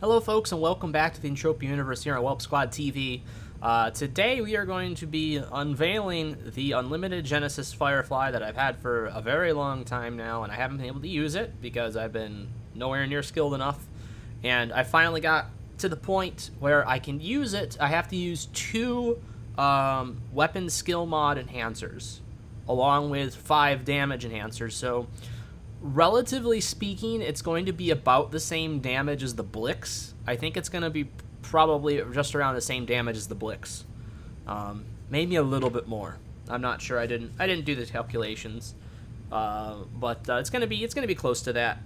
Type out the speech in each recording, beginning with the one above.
Hello folks and welcome back to the Entropia Universe here on Whelp Squad TV. Today we are going to be unveiling the unlimited Genesis Firefly that I've had for a very long time now, and I haven't been able to use it because I've been nowhere near skilled enough. And I finally got to the point where I can use it. I have to use two weapon skill mod enhancers along with 5 damage enhancers. So relatively speaking, it's going to be about the same damage as the Blix. I think it's going to be probably just around the same damage as the Blix. Maybe a little bit more. I'm not sure. I didn't do the calculations, but it's gonna be close to that.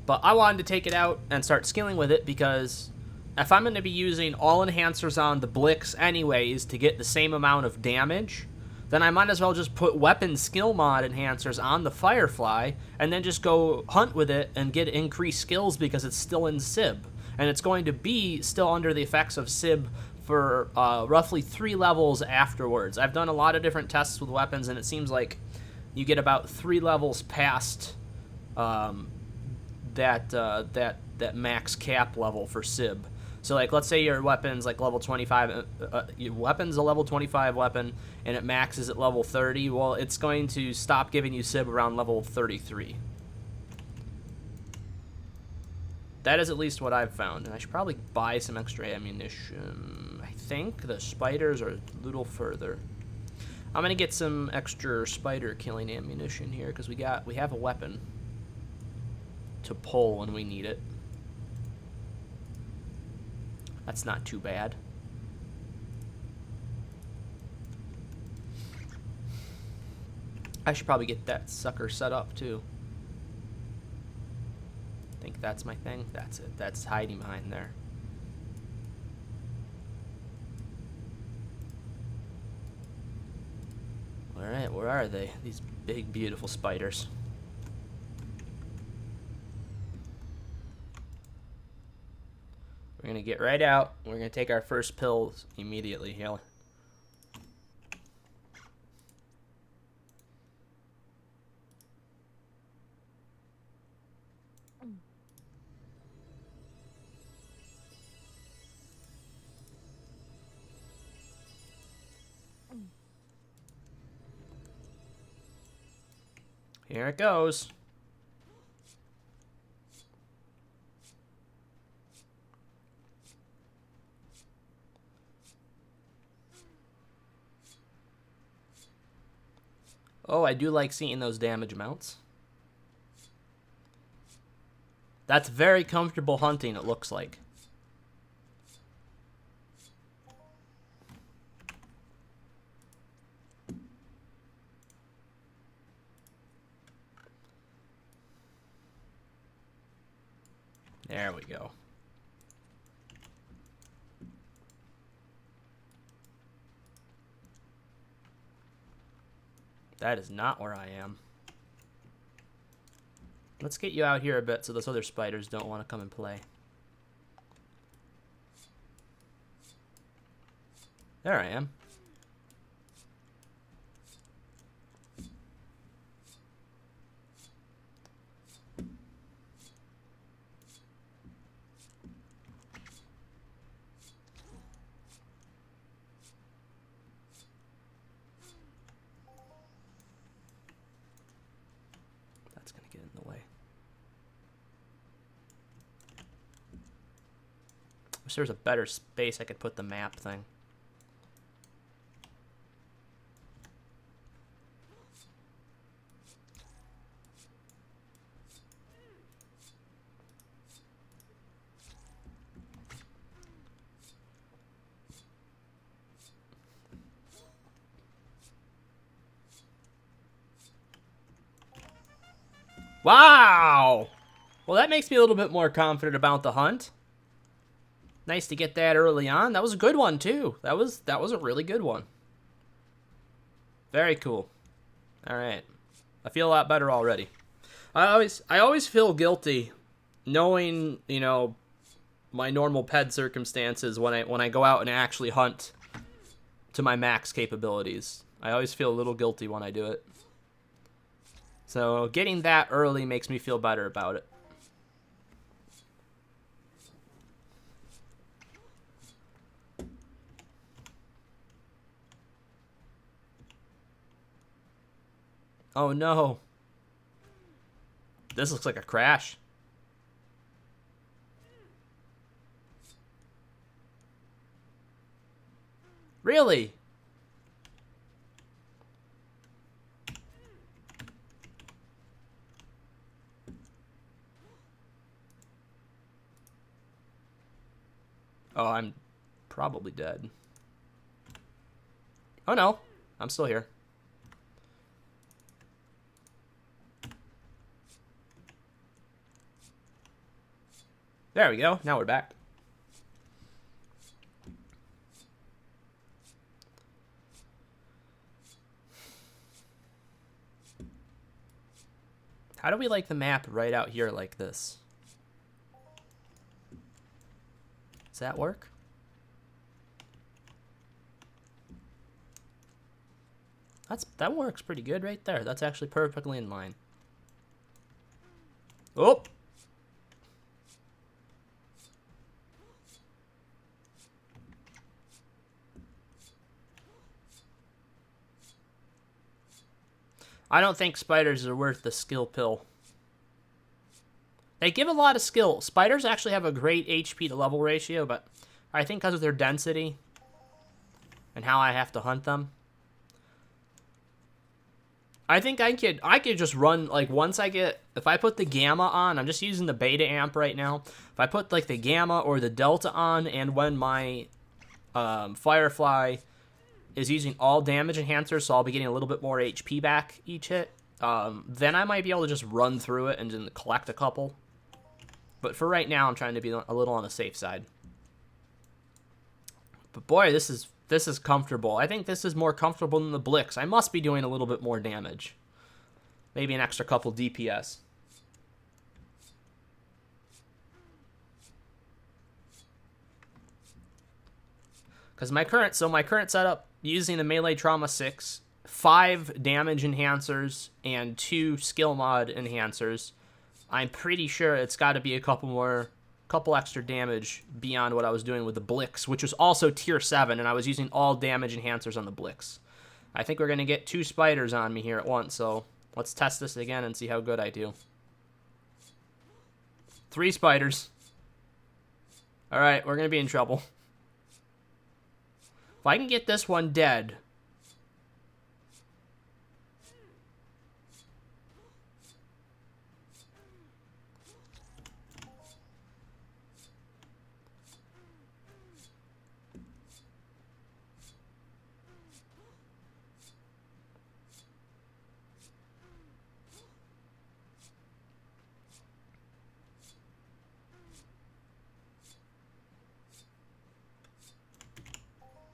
But I wanted to take it out and start skilling with it because if I'm going to be using all enhancers on the Blix anyways to get the same amount of damage, then I might as well just put weapon skill mod enhancers on the Firefly and then just go hunt with it and get increased skills because it's still in SIB. And it's going to be still under the effects of SIB for roughly 3 levels afterwards. I've done a lot of different tests with weapons, and it seems like you get about 3 levels past that max cap level for SIB. So, like, let's say your weapon's like level 25, your weapon's a level 25 weapon, and it maxes at level 30. Well, it's going to stop giving you SIB around level 33. That is at least what I've found, and I should probably buy some extra ammunition. I think the spiders are a little further. I'm gonna get some extra spider killing ammunition here because we have a weapon to pull when we need it. That's not too bad. I should probably get that sucker set up too. I think that's my thing. That's it. That's hiding behind there. Alright, where are they? These big, beautiful spiders. We're going to get right out. We're going to take our first pills immediately here. Here it goes. Oh, I do like seeing those damage amounts. That's very comfortable hunting, it looks like. There we go. That is not where I am. Let's get you out here a bit so those other spiders don't want to come and play. There I am. That's going to get in the way. Wish there was a better space I could put the map thing. Wow! Well, that makes me a little bit more confident about the hunt. Nice to get that early on. That was a good one too. That was a really good one. Very cool. All right. I feel a lot better already. I always feel guilty knowing, you know, my normal ped circumstances when I go out and actually hunt to my max capabilities. I always feel a little guilty when I do it. So getting that early makes me feel better about it. Oh no. This looks like a crash. Really? Oh, I'm probably dead. Oh no, I'm still here. There we go. Now we're back. How do we like the map right out here like this? Does that work? That works pretty good right there. That's actually perfectly in line. Oh! I don't think spiders are worth the skill pill. They give a lot of skill. Spiders actually have a great HP to level ratio, but I think because of their density and how I have to hunt them, I think I could just run, like, if I put the gamma on, I'm just using the beta amp right now. If I put, like, the gamma or the delta on, and when my Firefly is using all damage enhancers, so I'll be getting a little bit more HP back each hit, then I might be able to just run through it and then collect a couple. But for right now, I'm trying to be a little on the safe side. But boy, this is comfortable. I think this is more comfortable than the Blix. I must be doing a little bit more damage. Maybe an extra couple DPS. Because my current setup, using the Melee Trauma 6, 5 damage enhancers, and 2 skill mod enhancers, I'm pretty sure it's got to be a couple extra damage beyond what I was doing with the Blix, which was also tier 7, and I was using all damage enhancers on the Blix. I think we're going to get 2 spiders on me here at once, so let's test this again and see how good I do. 3 spiders. Alright, we're going to be in trouble. If I can get this one dead...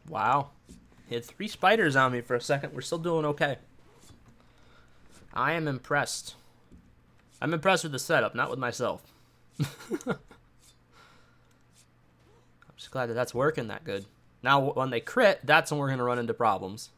Wow. Hit 3 spiders on me for a second. We're still doing okay. I am impressed. I'm impressed with the setup, not with myself. I'm just glad that that's working that good. Now, when they crit, that's when we're going to run into problems.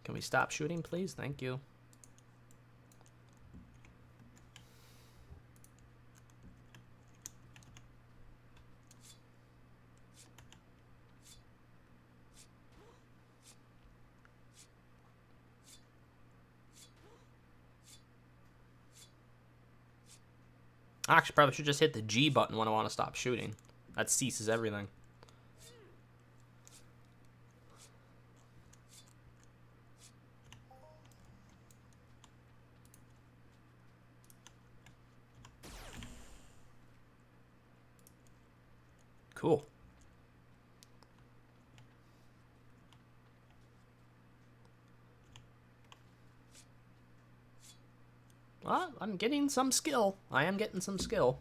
Can we stop shooting, please? Thank you. Actually, probably should just hit the G button when I want to stop shooting. That ceases everything. Cool. Well, I'm getting some skill. I am getting some skill.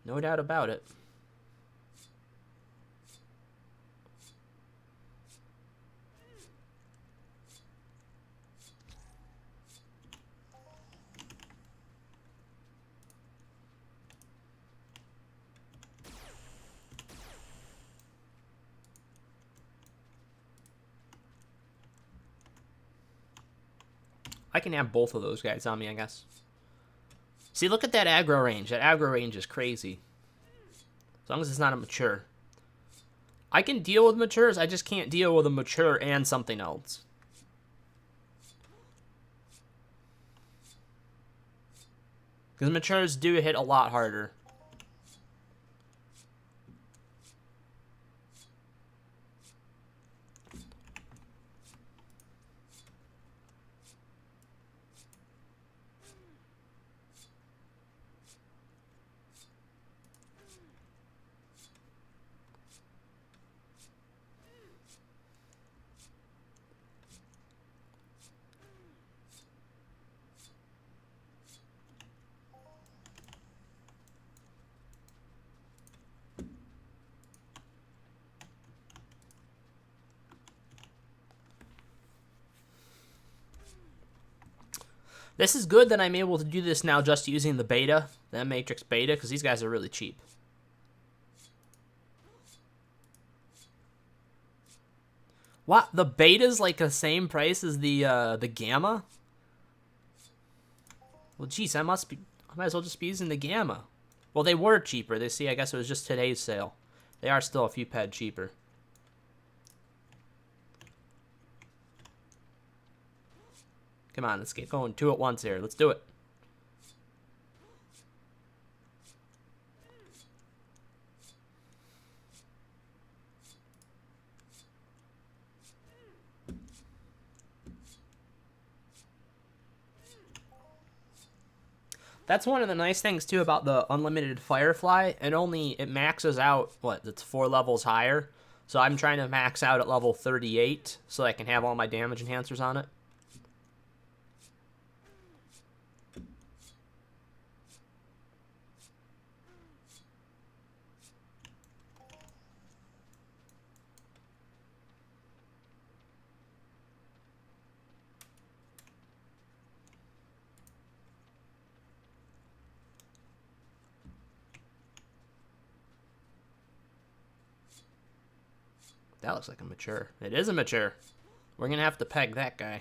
No doubt about it. I can have both of those guys on me, I guess. See, look at that aggro range. That aggro range is crazy. As long as it's not a mature. I can deal with matures, I just can't deal with a mature and something else. Because matures do hit a lot harder. This is good that I'm able to do this now just using the beta, the Matrix beta, because these guys are really cheap. What? The beta's like the same price as the gamma? Well, geez, I might as well just be using the gamma. Well, they were cheaper. They see, I guess it was just today's sale. They are still a few ped cheaper. Come on, let's get going 2 at once here. Let's do it. That's one of the nice things too about the unlimited Firefly. It maxes out, what, it's 4 levels higher. So I'm trying to max out at level 38 so I can have all my damage enhancers on it. That looks like a mature. It is a mature. We're going to have to peg that guy.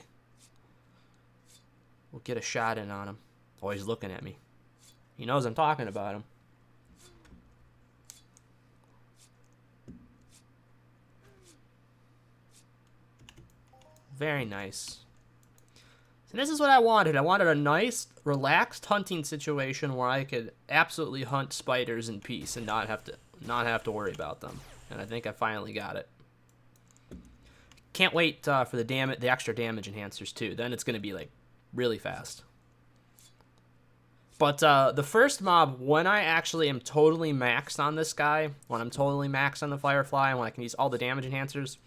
We'll get a shot in on him. Oh, he's looking at me. He knows I'm talking about him. Very nice. So this is what I wanted. I wanted a nice, relaxed hunting situation where I could absolutely hunt spiders in peace and not have to worry about them. And I think I finally got it. Can't wait for the extra damage enhancers too. Then it's going to be like really fast. But the first mob, when I actually am totally maxed on this guy, when I'm totally maxed on the Firefly, and when I can use all the damage enhancers,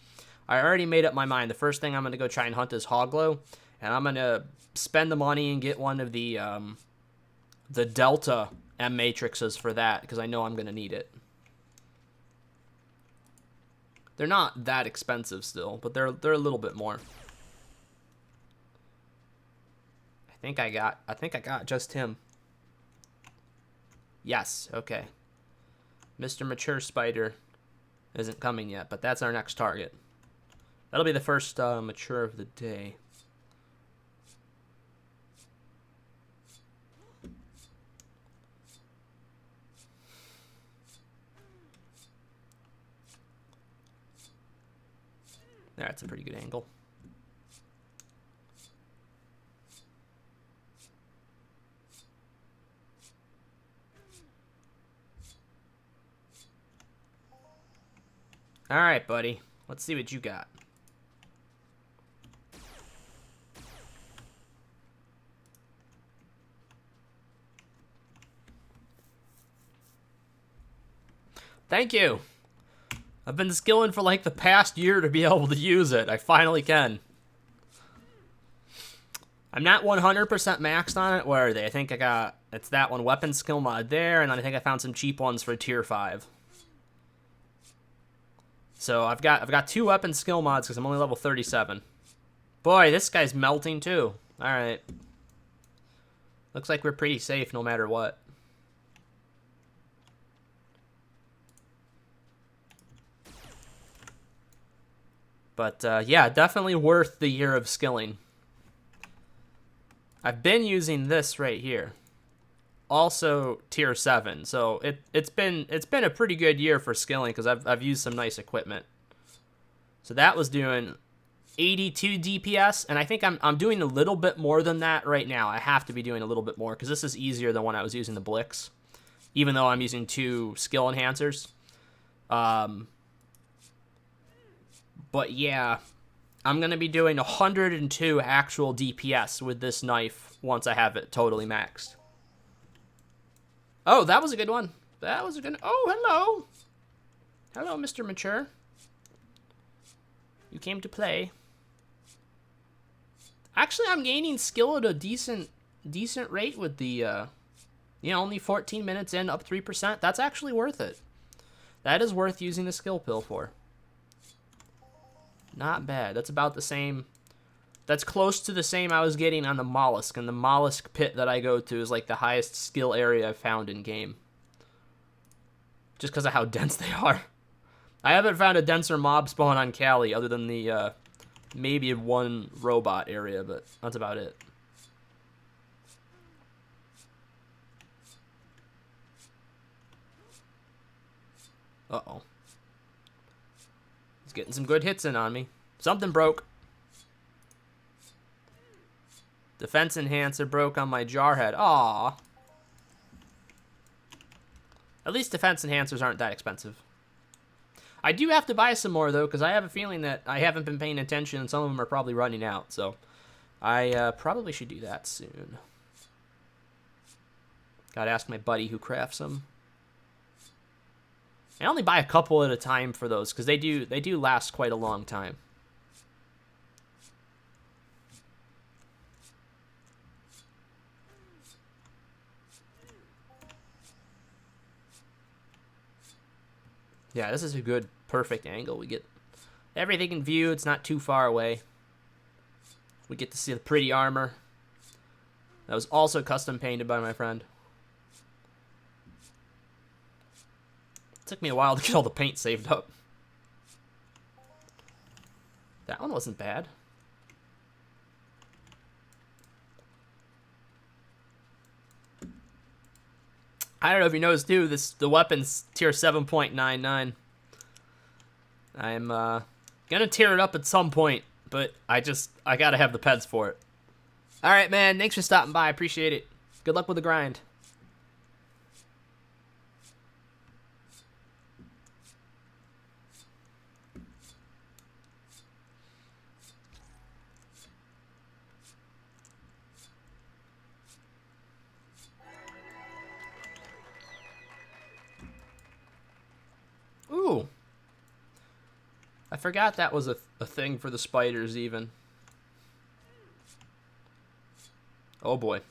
I already made up my mind. The first thing I'm going to go try and hunt is Hoglow, and I'm going to spend the money and get one of the Delta M matrices for that, because I know I'm going to need it. They're not that expensive still, but they're a little bit more. I think I got just him. Yes, okay. Mr. Mature Spider isn't coming yet, but that's our next target. That'll be the first mature of the day. That's a pretty good angle. All right, buddy. Let's see what you got. Thank you. I've been skilling for like the past year to be able to use it. I finally can. I'm not 100% maxed on it. Where are they? I think I got, it's that one weapon skill mod there, and then I think I found some cheap ones for tier 5. So I've got 2 weapon skill mods because I'm only level 37. Boy, this guy's melting too. All right. Looks like we're pretty safe no matter what. But yeah, definitely worth the year of skilling. I've been using this right here. Also tier 7. So it's been a pretty good year for skilling because I've used some nice equipment. So that was doing 82 DPS, and I think I'm doing a little bit more than that right now. I have to be doing a little bit more because this is easier than when I was using the Blix, even though I'm using 2 skill enhancers. But yeah, I'm going to be doing 102 actual DPS with this knife once I have it totally maxed. Oh, that was a good one. That was a good... Oh, hello. Hello, Mr. Mature. You came to play. Actually, I'm gaining skill at a decent rate with the, only 14 minutes in, up 3%. That's actually worth it. That is worth using the skill pill for. Not bad. That's about the same. That's close to the same I was getting on the mollusk, and the mollusk pit that I go to is like the highest skill area I've found in game. Just because of how dense they are. I haven't found a denser mob spawn on Cali other than the maybe one robot area, but that's about it. Uh-oh. He's getting some good hits in on me. Something broke. Defense enhancer broke on my jarhead. Aww. At least defense enhancers aren't that expensive. I do have to buy some more, though, because I have a feeling that I haven't been paying attention, and some of them are probably running out. So I probably should do that soon. Gotta ask my buddy who crafts them. I only buy a couple at a time for those, because they do last quite a long time. Yeah, this is a good, perfect angle. We get everything in view. It's not too far away. We get to see the pretty armor. That was also custom painted by my friend. It took me a while to get all the paint saved up. That one wasn't bad. I don't know if you noticed too, the weapon's tier 7.99. I'm gonna tear it up at some point, but I gotta have the peds for it. Alright, man, thanks for stopping by, appreciate it. Good luck with the grind. Ooh. I forgot that was a thing for the spiders, even. Oh boy.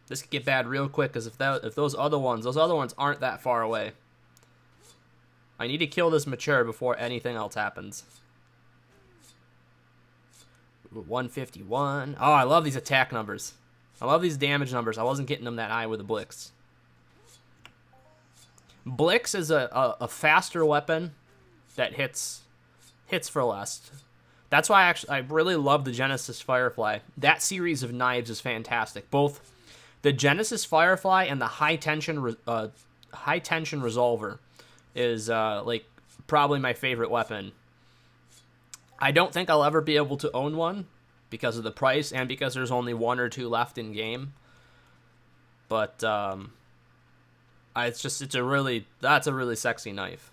This could get bad real quick, because if those other ones aren't that far away. I need to kill this mature before anything else happens. 151. Oh, I love these attack numbers. I love these damage numbers. I wasn't getting them that high with the Blix. Blix is a faster weapon that hits for less. That's why I really love the Genesis Firefly. That series of knives is fantastic. Both the Genesis Firefly and the high tension resolver is like probably my favorite weapon. I don't think I'll ever be able to own one because of the price and because there's only 1 or 2 left in game. But that's a really sexy knife.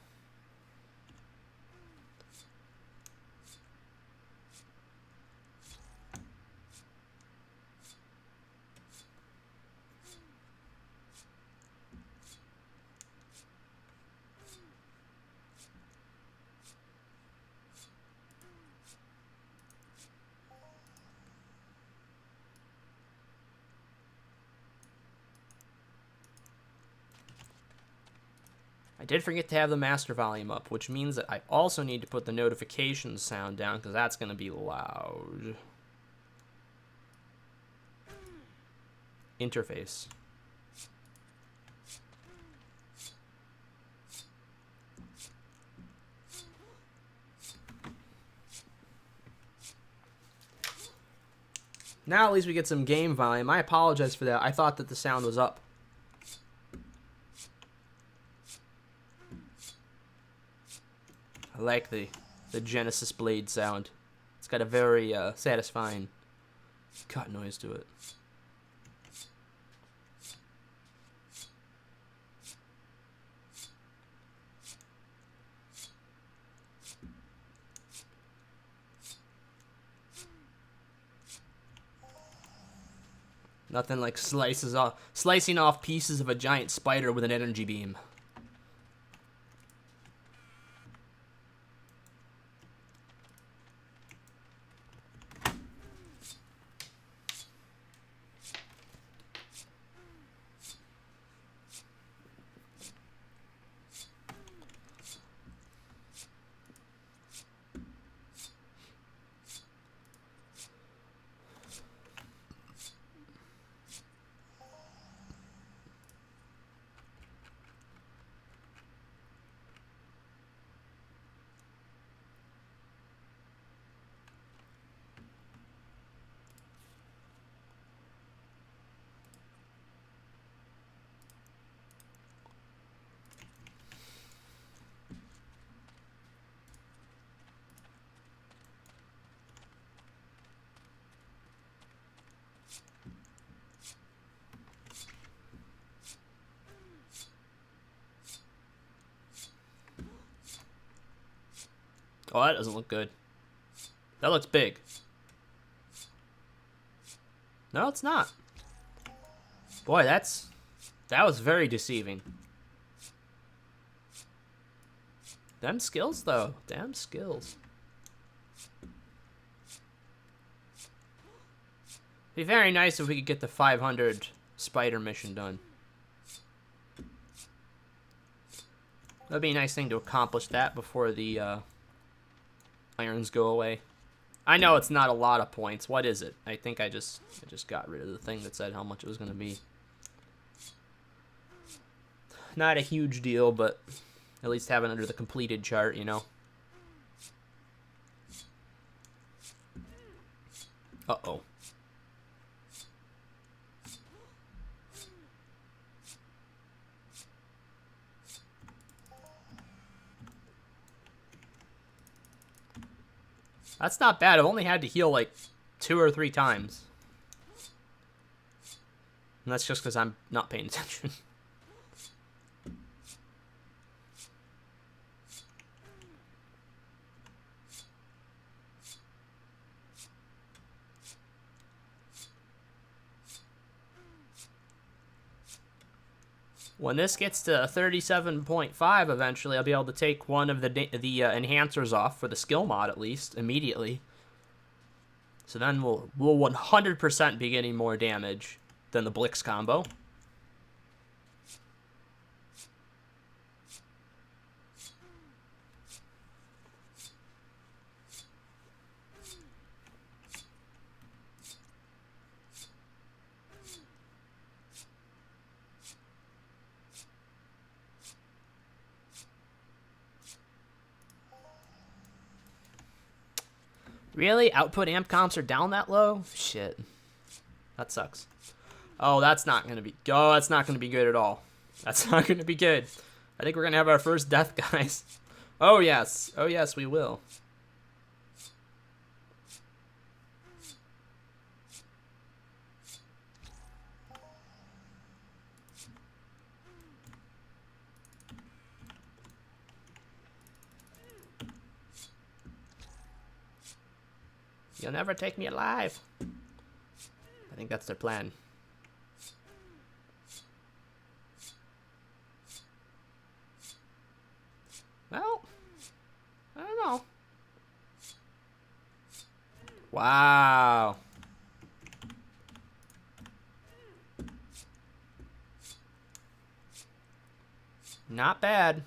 I did forget to have the master volume up, which means that I also need to put the notifications sound down, because that's going to be loud. Interface. Now at least we get some game volume. I apologize for that. I thought that the sound was up. I like the Genesis blade sound. It's got a very satisfying cut noise to it. Nothing like slicing off pieces of a giant spider with an energy beam. Oh, that doesn't look good. That looks big. No, it's not. Boy, that was very deceiving. Them skills, though. Damn skills. Be very nice if we could get the 500 spider mission done. That'd be a nice thing to accomplish that before the irons go away. I know it's not a lot of points. What is it? I think I just got rid of the thing that said how much it was going to be. Not a huge deal, but at least have it under the completed chart, you know. Uh-oh. That's not bad. I've only had to heal like 2 or 3 times. And that's just because I'm not paying attention. When this gets to 37.5 eventually, I'll be able to take one of the enhancers off for the skill mod at least immediately. So then we'll 100% be getting more damage than the Blix combo. Really? Output amp comps are down that low? Shit. That sucks. Oh, that's not going to be... Oh, that's not going to be good at all. That's not going to be good. I think we're going to have our first death, guys. Oh, yes. Oh, yes, we will. You'll never take me alive. I think that's their plan. Well, I don't know. Wow. Not bad.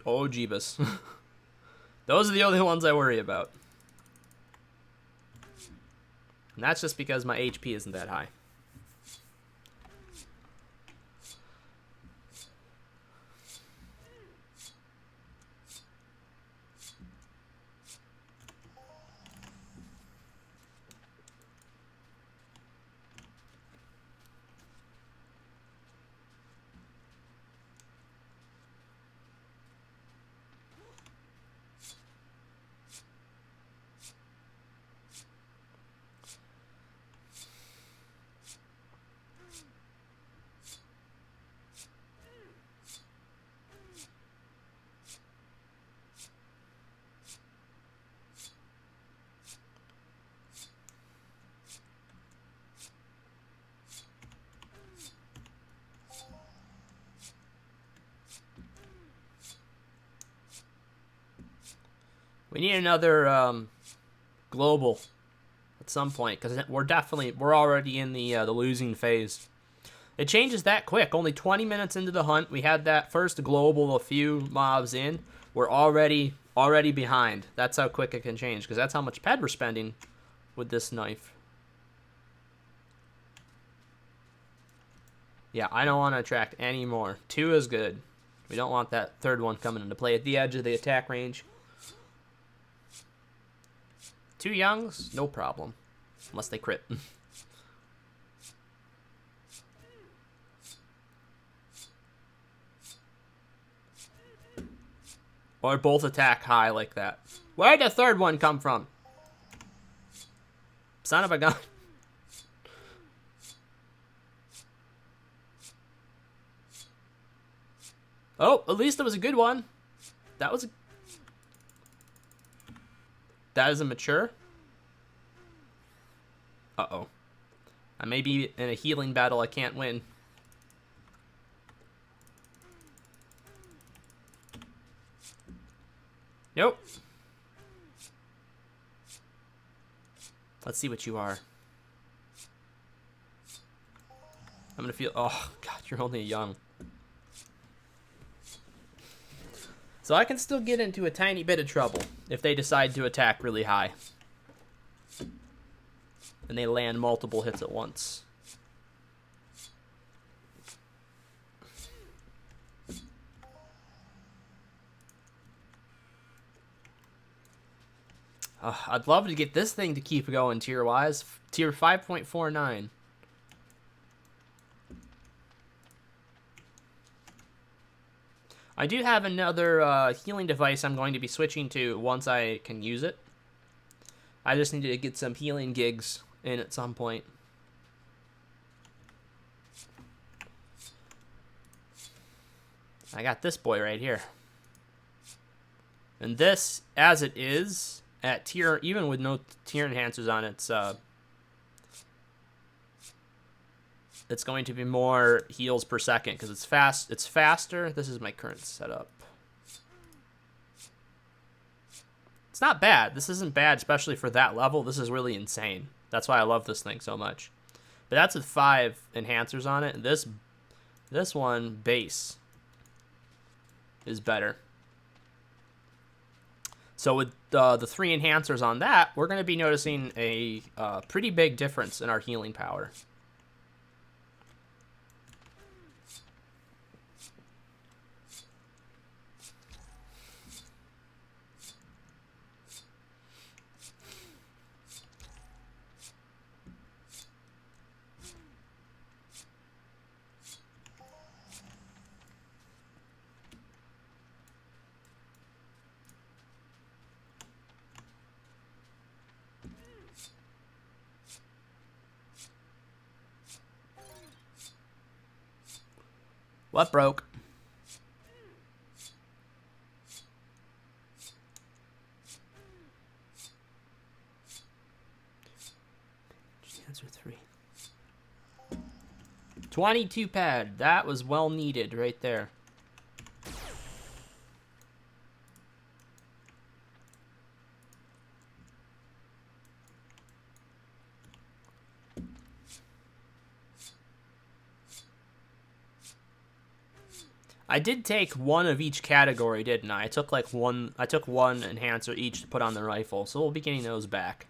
Oh, Jeebus. Those are the only ones I worry about. And that's just because my HP isn't that high. We need another global at some point, because we're already in the losing phase. It changes that quick. Only 20 minutes into the hunt, we had that first global a few mobs in. We're already behind. That's how quick it can change, because that's how much ped we're spending with this knife. Yeah, I don't want to attract any more. 2 is good. We don't want that third one coming into play at the edge of the attack range. 2 youngs, no problem. Unless they crit. Or both attack high like that. Where'd the third one come from? Son of a gun. Oh, at least it was a good one. That is a mature. Uh-oh. I may be in a healing battle I can't win. Nope. Let's see what you are. I'm gonna feel... Oh, God, you're only young. So I can still get into a tiny bit of trouble if they decide to attack really high. And they land multiple hits at once. I'd love to get this thing to keep going tier-wise. Tier 5.49. I do have another healing device I'm going to be switching to once I can use it. I just need to get some healing gigs in at some point. I got this boy right here. And this, as it is, at tier, even with no tier enhancers on it, it's going to be more heals per second because it's fast. It's faster. This is my current setup. It's not bad. This isn't bad, especially for that level. This is really insane. That's why I love this thing so much. But that's with 5 enhancers on it. This one base is better. So with the 3 enhancers on that, we're going to be noticing a pretty big difference in our healing power. What broke? Just answer 3. 22 pad. That was well needed right there. I did take 1 of each category, didn't I? I took like one enhancer each to put on the rifle, so we'll be getting those back.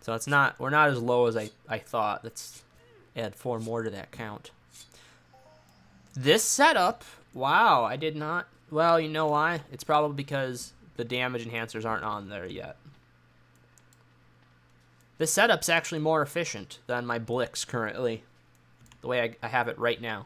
So we're not as low as I thought. Let's add 4 more to that count. This setup, wow, I did not. Well, you know why? It's probably because the damage enhancers aren't on there yet. This setup's actually more efficient than my Blix currently, the way I have it right now.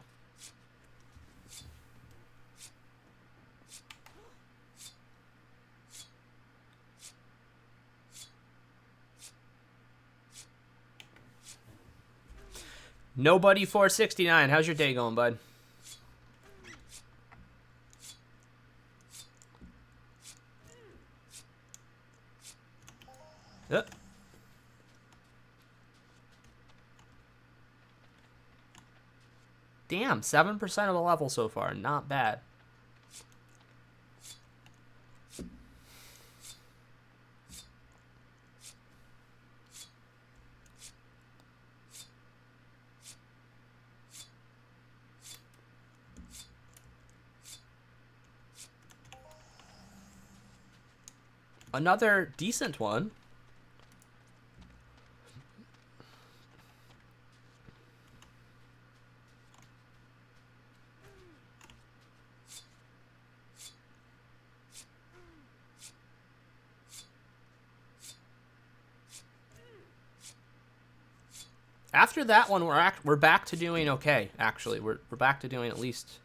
Nobody 469. How's your day going, bud? Yep. Damn, 7% of the level so far. Not bad. another decent one. After that one, we're back to doing okay. Actually, we're back to doing at least.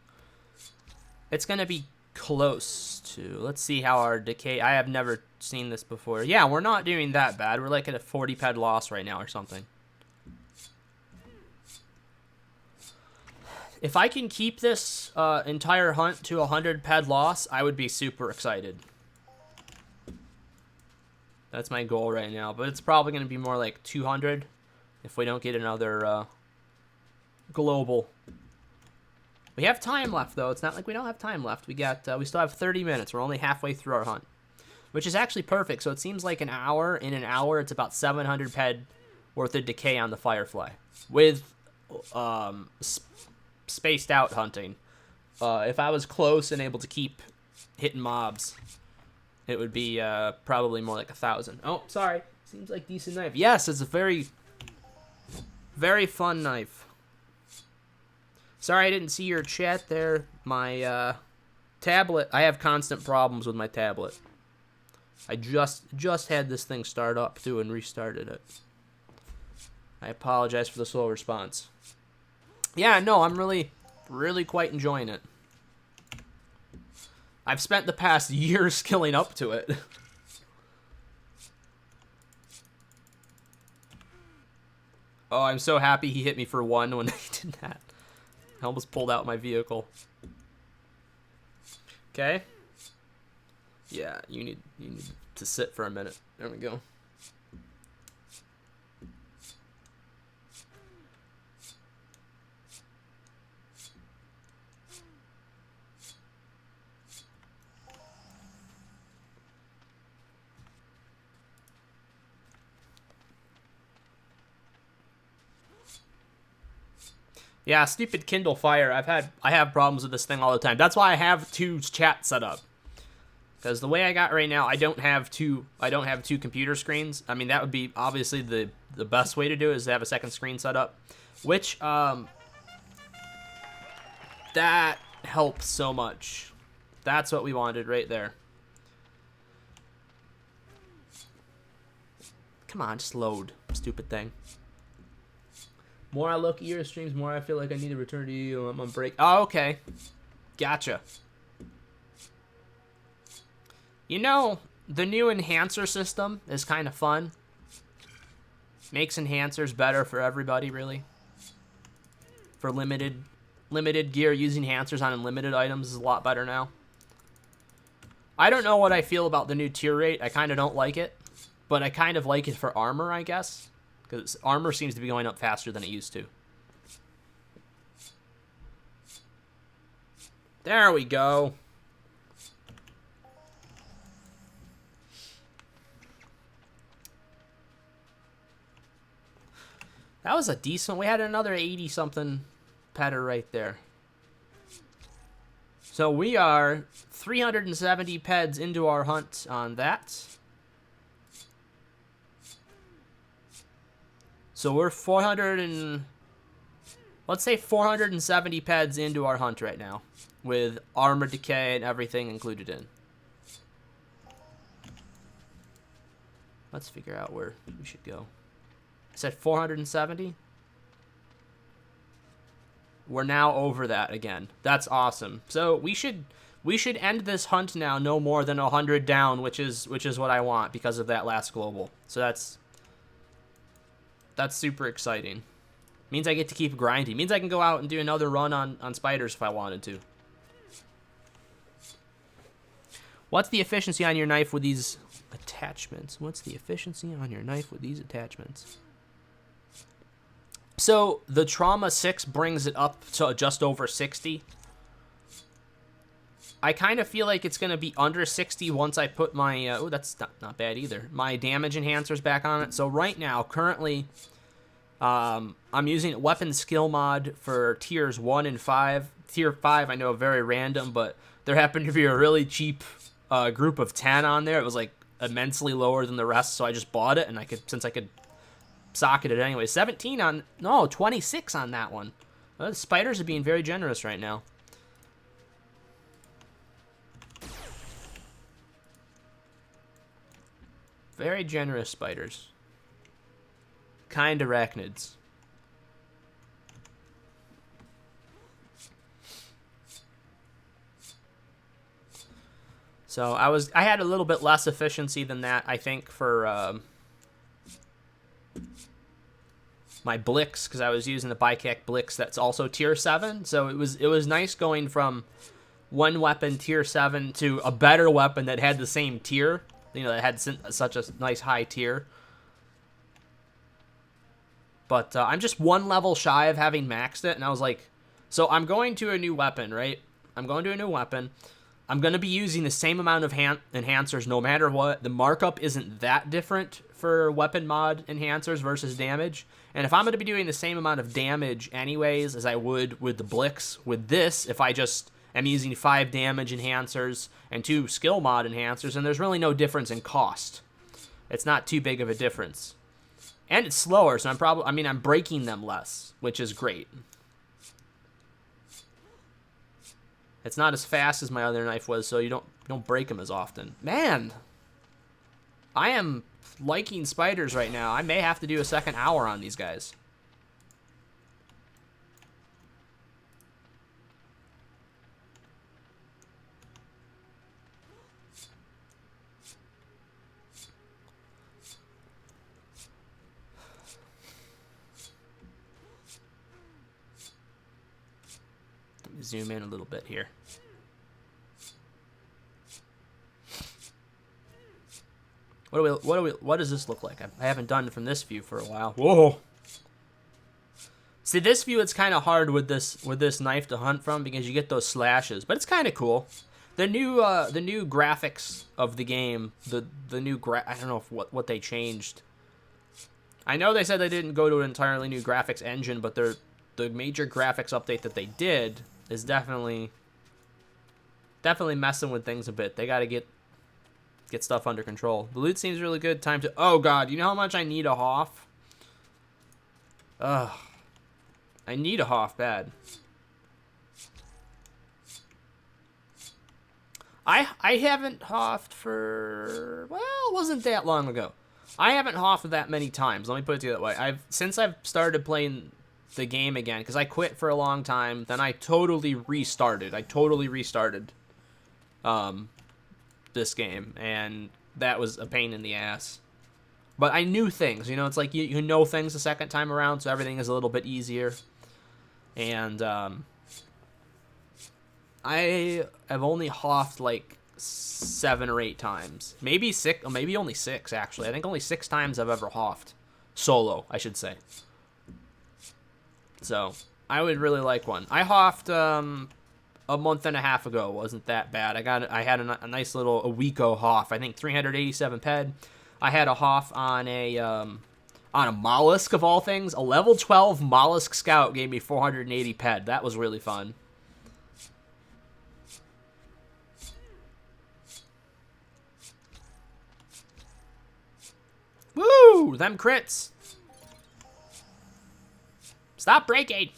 It's gonna be close to. Let's see how our decay. I have never seen this before. Yeah, we're not doing that bad. We're like at a 40 ped loss right now or something. If I can keep this entire hunt to 100 ped loss, I would be super excited. That's my goal right now, but it's probably gonna be more like 200. If we don't get another global. We have time left, though. It's not like we don't have time left. We still have 30 minutes. We're only halfway through our hunt, which is actually perfect. So it seems like an hour. In an hour, it's about 700 ped worth of decay on the Firefly with spaced out hunting. If I was close and able to keep hitting mobs, it would be probably more like 1,000. Oh, sorry. Seems like decent knife. Yes, it's a very fun knife. Sorry I didn't see your chat there. My tablet, I have constant problems with my tablet. I just had this thing start up too and restarted it. I apologize for the slow response. Yeah, no, I'm really quite enjoying it. I've spent the past year skilling up to it. Oh, I'm so happy he hit me for 1 when he did that. I almost pulled out my vehicle. Okay. Yeah, you need to sit for a minute. There we go. Yeah, stupid Kindle Fire. I have problems with this thing all the time. That's why I have 2 chat set up. Because the way I got right now, I don't have two computer screens. I mean, that would be obviously the best way to do it is to have a second screen set up, which that helps so much. That's what we wanted right there. Come on, just load, stupid thing. More I look at your streams, more I feel like I need to return to you. I'm on break. Oh, okay. Gotcha. You know, the new enhancer system is kind of fun. Makes enhancers better for everybody, really. For limited gear, using enhancers on unlimited items is a lot better now. I don't know what I feel about the new tier rate. I kind of don't like it. But I kind of like it for armor, I guess. Because armor seems to be going up faster than it used to. There we go. That was a decent. We had another 80-something petter right there. So we are 370 peds into our hunt on that. So we're 470 peds into our hunt right now, with armor decay and everything included in. Let's figure out where we should go. I said 470. We're now over that again. That's awesome. So we should end this hunt now no more than 100 down, which is what I want because of that last global. So that's super exciting. Means I get to keep grinding. Means I can go out and do another run on spiders if I wanted to. What's the efficiency on your knife with these attachments? What's the efficiency on your knife with these attachments? So the Trauma 6 brings it up to just over 60. I kind of feel like it's going to be under 60 once I put my... oh, that's not bad either. My damage enhancers back on it. So right now, currently, I'm using weapon skill mod for tiers 1 and 5. Tier 5, I know, very random, but there happened to be a really cheap group of 10 on there. It was like immensely lower than the rest, so I just bought it, and since I could socket it anyway. 17 on, no, 26 on that one. The spiders are being very generous right now. Very generous spiders. Kind arachnids. So I had a little bit less efficiency than that, I think, for my Blix, because I was using the Bikek Blix that's also tier 7. So it was nice going from one weapon tier 7 to a better weapon that had the same tier. You know, that had such a nice high tier. But I'm just one level shy of having maxed it, and I was like, so I'm going to a new weapon, right? I'm going to a new weapon. I'm going to be using the same amount of enhancers no matter what. The markup isn't that different for weapon mod enhancers versus damage. And if I'm going to be doing the same amount of damage anyways as I would with the Blix, with this, if I just am using 5 damage enhancers and 2 skill mod enhancers, and there's really no difference in cost. It's not too big of a difference. And it's slower, so I'm breaking them less, which is great. It's not as fast as my other knife was, so you don't break them as often. Man, I am liking spiders right now. I may have to do a second hour on these guys. Let me zoom in a little bit here. What does this look like? I haven't done it from this view for a while. Whoa. See, this view, it's kind of hard with this knife to hunt from because you get those slashes, but it's kind of cool. The new graphics of the game, I don't know what they changed. I know they said they didn't go to an entirely new graphics engine, but the major graphics update that they did is definitely messing with things a bit. They got to get stuff under control. The loot seems really good. Time to... Oh, God. You know how much I need a Hoff? Ugh. I need a Hoff bad. I haven't Hoffed for... Well, it wasn't that long ago. I haven't Hoffed that many times. Let me put it to you that way. Since I've started playing the game again, because I quit for a long time, then I totally restarted. This game, and that was a pain in the ass. But I knew things, you know, it's like you know things the second time around, so everything is a little bit easier. And I have only Hoffed like 7 or 8 times. Maybe 6, or maybe only 6, actually. I think only 6 times I've ever Hoffed. Solo, I should say. So, I would really like one. I Hoffed a month and a half ago. Wasn't that bad. I had a nice little Awiko Hoff. I think 387 ped. I had a Hoff on a mollusk of all things. A level 12 mollusk scout gave me 480 ped. That was really fun. Woo! Them crits. Stop breaking.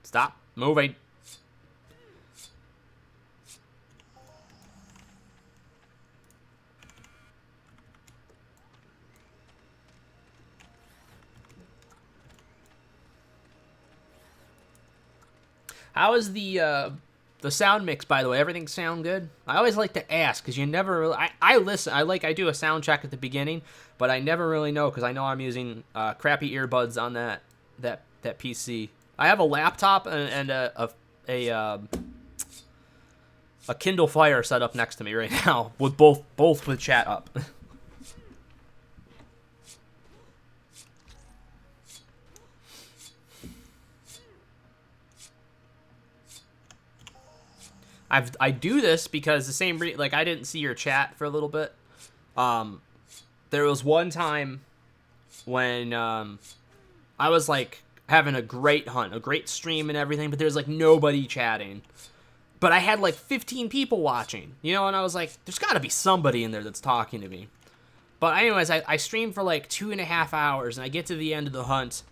Stop moving. How is the sound mix, by the way? Everything sound good? I always like to ask because you never really... I listen. I do a sound check at the beginning, but I never really know because I know I'm using crappy earbuds on that PC. I have a laptop and a Kindle Fire set up next to me right now with both with chat up. I do this because the same like I didn't see your chat for a little bit. There was one time when I was like having a great hunt, a great stream and everything, but there's like nobody chatting. But I had like 15 people watching, you know, and I was like, there's got to be somebody in there that's talking to me. But anyways, I streamed for like 2.5 hours, and I get to the end of the hunt,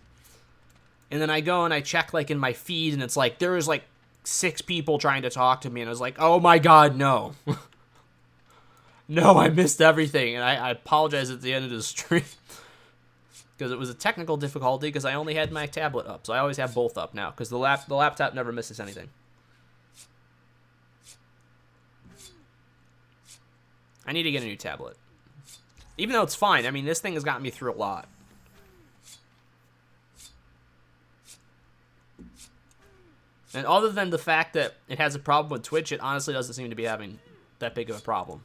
and then I go and I check like in my feed, and it's like there was like 6 people trying to talk to me, and I was like, oh my god, no. No, I missed everything, and I apologize at the end of the stream. Because it was a technical difficulty, because I only had my tablet up, so I always have both up now, because the laptop never misses anything. I need to get a new tablet. Even though it's fine, I mean, this thing has gotten me through a lot. And other than the fact that it has a problem with Twitch, it honestly doesn't seem to be having that big of a problem.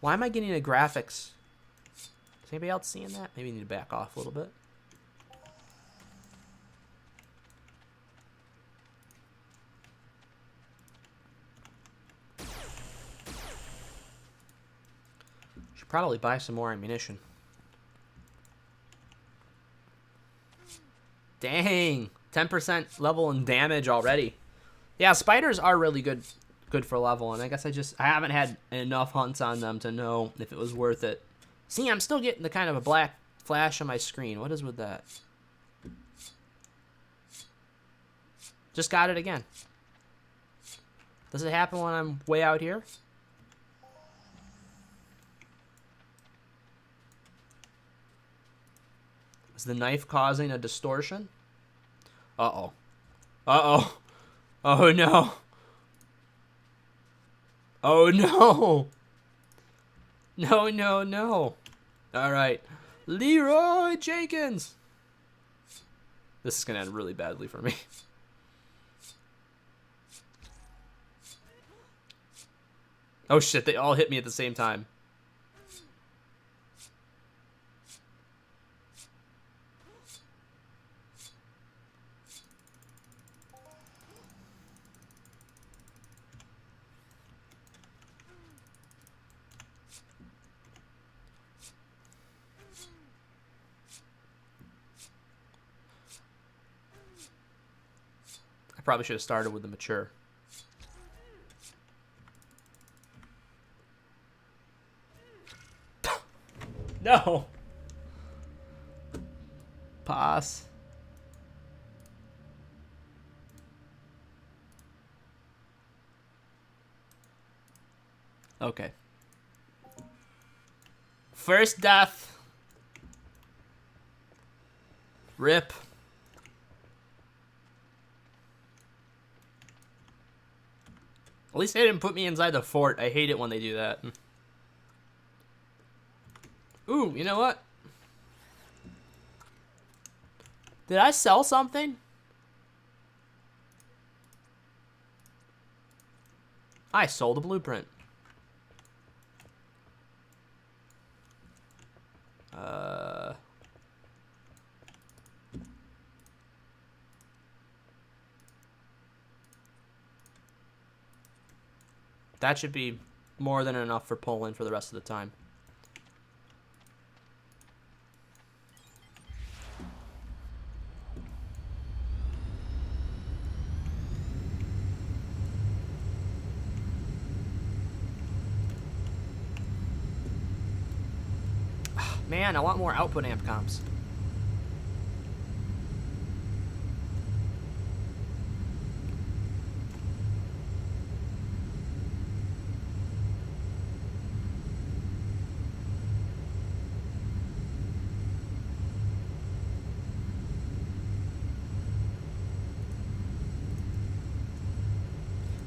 Why am I getting the graphics? Is anybody else seeing that? Maybe I need to back off a little bit. Should probably buy some more ammunition. Dang, 10% level and damage already. Yeah, spiders are really good for level, and I guess I haven't had enough hunts on them to know if it was worth it. See, I'm still getting the kind of a black flash on my screen. What is with that? Just got it again. Does it happen when I'm way out here? Is the knife causing a distortion? Uh-oh. Uh-oh. Oh, no. Oh, no. No, no, no. All right. Leroy Jenkins. This is going to end really badly for me. Oh, shit. They all hit me at the same time. Probably should have started with the mature. No. Pass. Okay. First death. Rip. At least they didn't put me inside the fort. I hate it when they do that. Ooh, you know what? Did I sell something? I sold a blueprint. That should be more than enough for Poland for the rest of the time. Man, I want more output amp comps.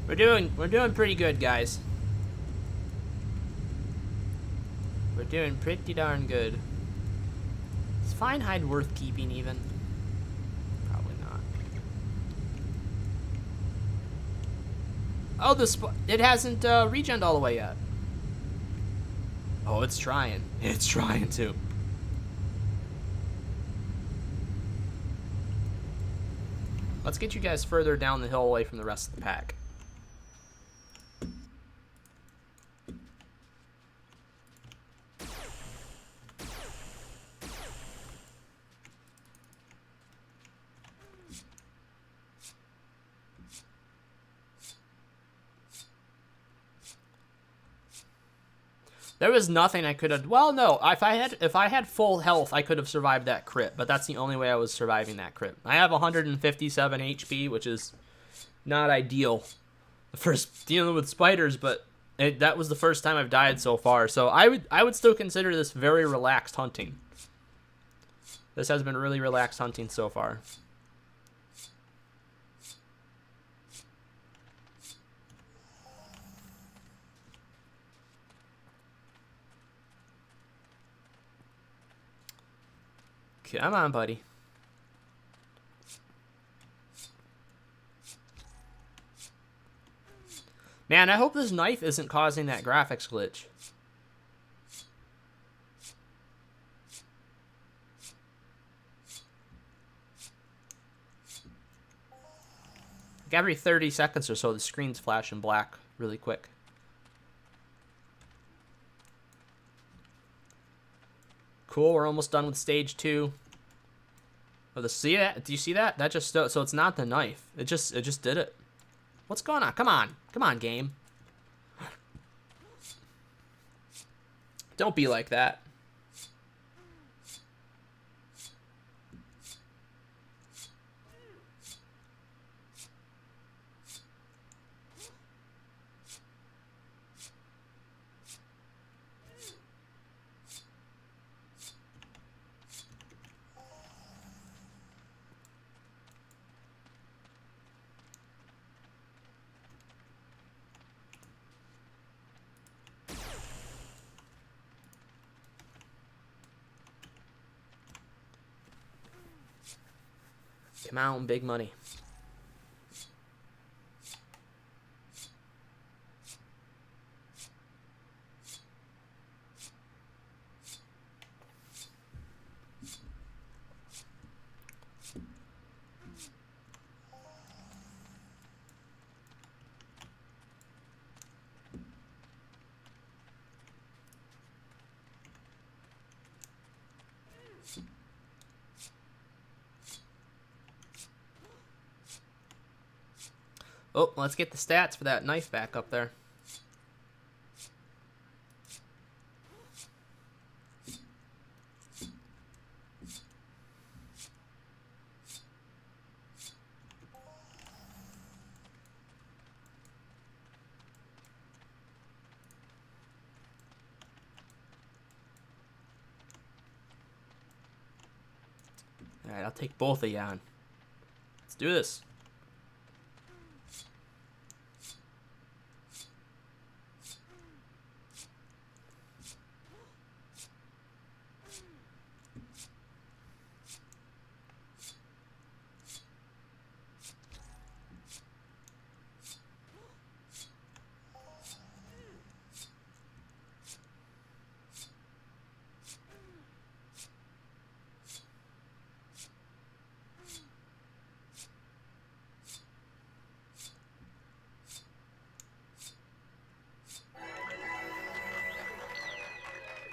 We're doing pretty good, guys. We're doing pretty darn good. Is Fine Hide worth keeping even? Probably not. Oh, it hasn't regened all the way yet. Oh, it's trying. It's trying to. Let's get you guys further down the hill away from the rest of the pack. There was nothing I could have. Well, no. If I had full health, I could have survived that crit. But that's the only way I was surviving that crit. I have 157 HP, which is not ideal for dealing with spiders. But that was the first time I've died so far. So I would still consider this very relaxed hunting. This has been really relaxed hunting so far. Come on, buddy. Man, I hope this knife isn't causing that graphics glitch. Like every 30 seconds or so, the screen's flashing black really quick. Cool, we're almost done with stage 2. Oh, see that? Do you see that? That just so it's not the knife. It just did it. What's going on? Come on, game. Don't be like that. Come on, big money. Oh, let's get the stats for that knife back up there. Alright, I'll take both of you on. Let's do this.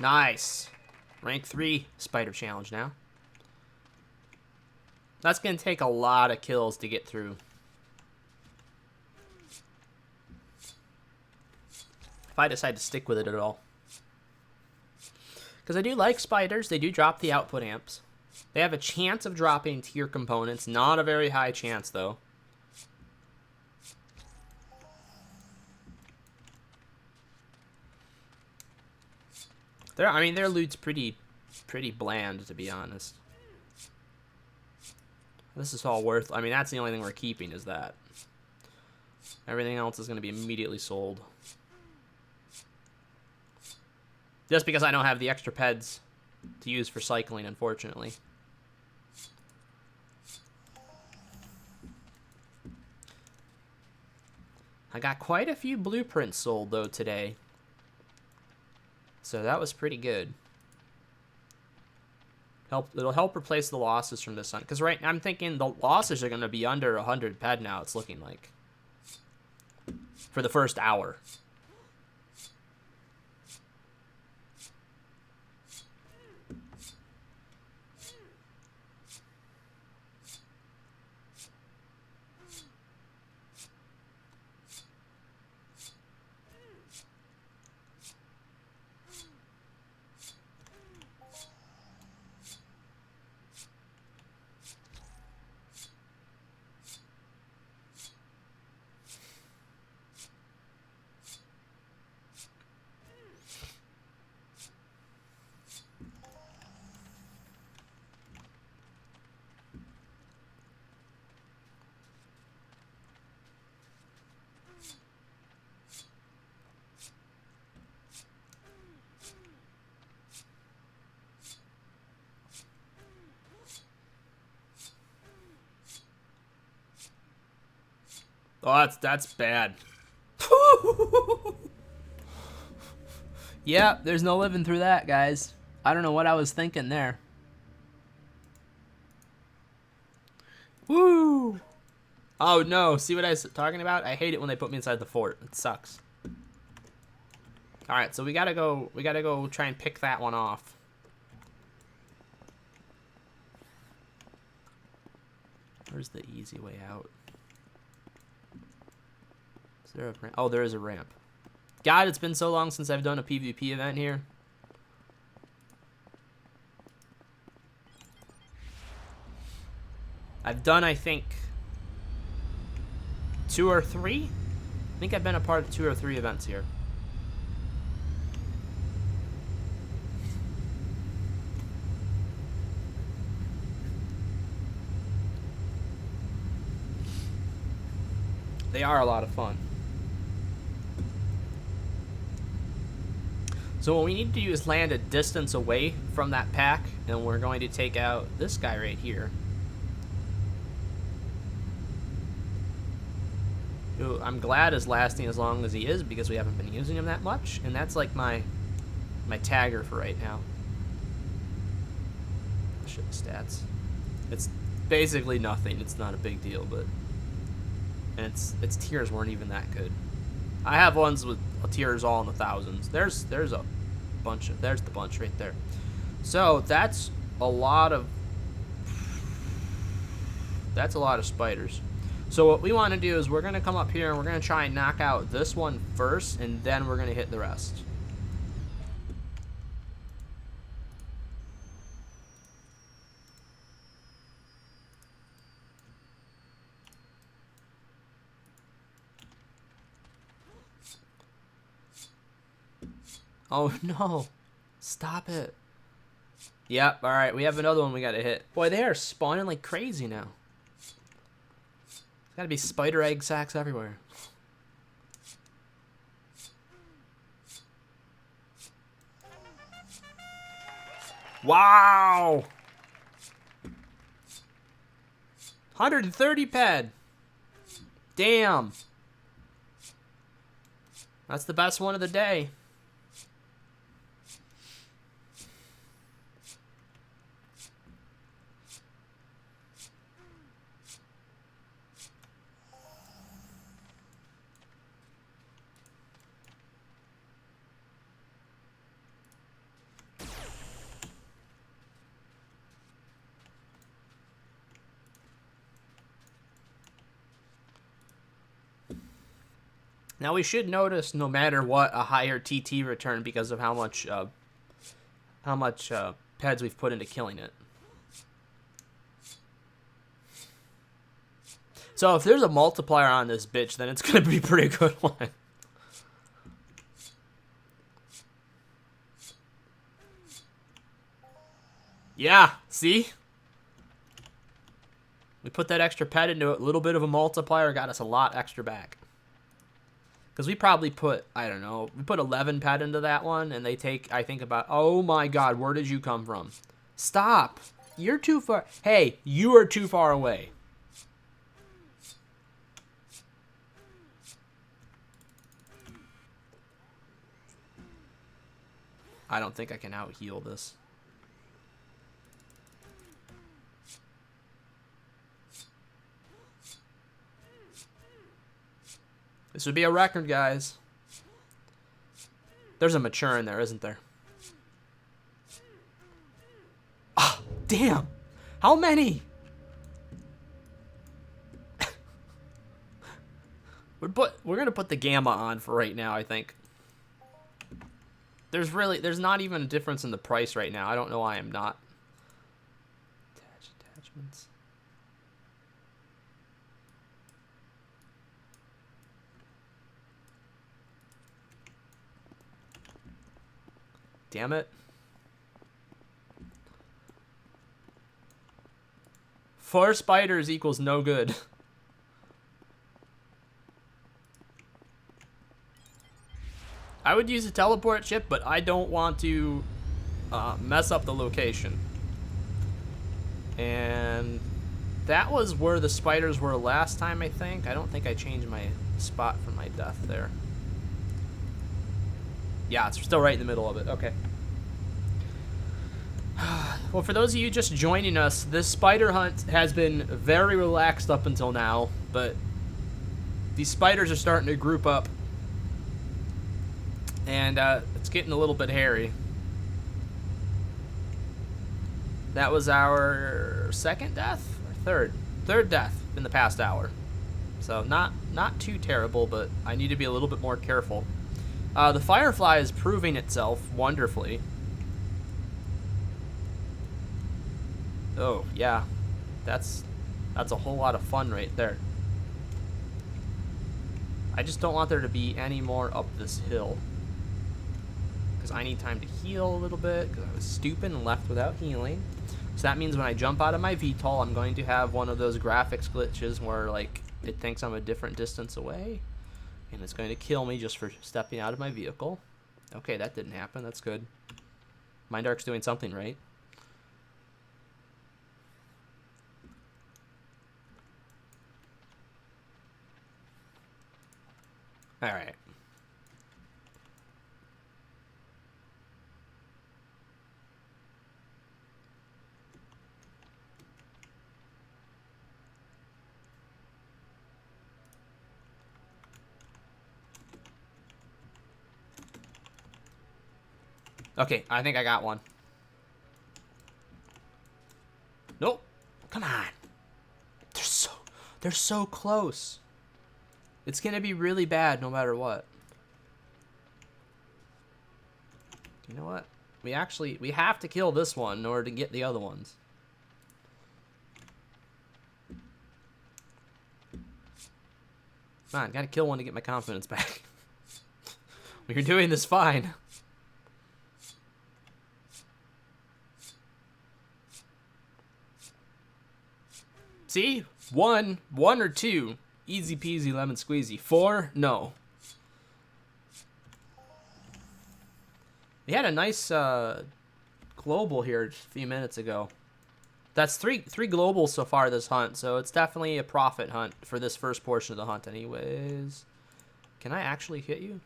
Nice. Rank 3 spider challenge now. That's going to take a lot of kills to get through. If I decide to stick with it at all. Because I do like spiders. They do drop the output amps. They have a chance of dropping tier components. Not a very high chance, though. I mean, their loot's pretty bland, to be honest. This is all worth... I mean, that's the only thing we're keeping is that. Everything else is going to be immediately sold. Just because I don't have the extra peds to use for cycling, unfortunately. I got quite a few blueprints sold, though, today. So that was pretty good. It'll help replace the losses from this hunt. Because I'm thinking the losses are going to be under 100 ped now, it's looking like. For the first hour. Oh, that's bad. Yeah, there's no living through that, guys. I don't know what I was thinking there. Woo! Oh no, see what I was talking about? I hate it when they put me inside the fort. It sucks. Alright, so we gotta go try and pick that one off. Where's the easy way out? Is there a ramp? Oh, there is a ramp. God, it's been so long since I've done a PvP event here. I've done, I think, 2 or 3? I think I've been a part of 2 or 3 events here. They are a lot of fun. So what we need to do is land a distance away from that pack, and we're going to take out this guy right here. Who I'm glad is lasting as long as he is because we haven't been using him that much, and that's like my tagger for right now. Shit, stats. It's basically nothing. It's not a big deal, but and its tiers weren't even that good. I have ones with tiers all in the thousands. There's a bunch of there's the bunch right there. So that's a lot of spiders. So what we want to do is we're gonna come up here and we're gonna try and knock out this one first, and then we're gonna hit the rest. Oh no, stop it. Yep, alright, we have another one we gotta hit. Boy, they are spawning like crazy now. There's gotta be spider egg sacs everywhere. Wow! 130 ped. Damn. That's the best one of the day. Now we should notice, no matter what, a higher TT return because of how much peds we've put into killing it. So if there's a multiplier on this bitch, then it's gonna be a pretty good one. Yeah, see? We put that extra ped into it, a little bit of a multiplier, got us a lot extra back. Because we probably put, I don't know, we put 11 ped into that one, and they take, I think, about, oh my god, where did you come from? Stop. You're too far. Hey, you are too far away. I don't think I can out-heal this. This would be a record, guys. There's a mature in there, isn't there? Ah, damn. How many? We're gonna put the gamma on for right now, I think. There's not even a difference in the price right now. I don't know why I'm not. Attach attachments. Damn it. 4 spiders equals no good. I would use a teleport chip, but I don't want to mess up the location. And That was where the spiders were last time, I think. I don't think I changed my spot for my death there. Yeah, it's still right in the middle of it. Okay. Well, for those of you just joining us, this spider hunt has been very relaxed up until now, but these spiders are starting to group up, and it's getting a little bit hairy. That was our second death? Or third death in the past hour. So not too terrible, but I need to be a little bit more careful. The Firefly is proving itself wonderfully. Oh, yeah. That's a whole lot of fun right there. I just don't want there to be any more up this hill, because I need time to heal a little bit, because I was stupid and left without healing. So that means when I jump out of my VTOL, I'm going to have one of those graphics glitches where, like, it thinks I'm a different distance away, and it's going to kill me just for stepping out of my vehicle. Okay, that didn't happen. That's good. Mindark's doing something right. All right. Okay, I think I got one. Nope. Come on. They're so close. It's gonna be really bad no matter what. You know what? We have to kill this one in order to get the other ones. Come on, gotta kill one to get my confidence back. You're doing this fine. See? One or two. Easy peasy lemon squeezy. 4? No. We had a nice global here just a few minutes ago. That's three globals so far this hunt, so it's definitely a profit hunt for this first portion of the hunt anyways. Can I actually hit you?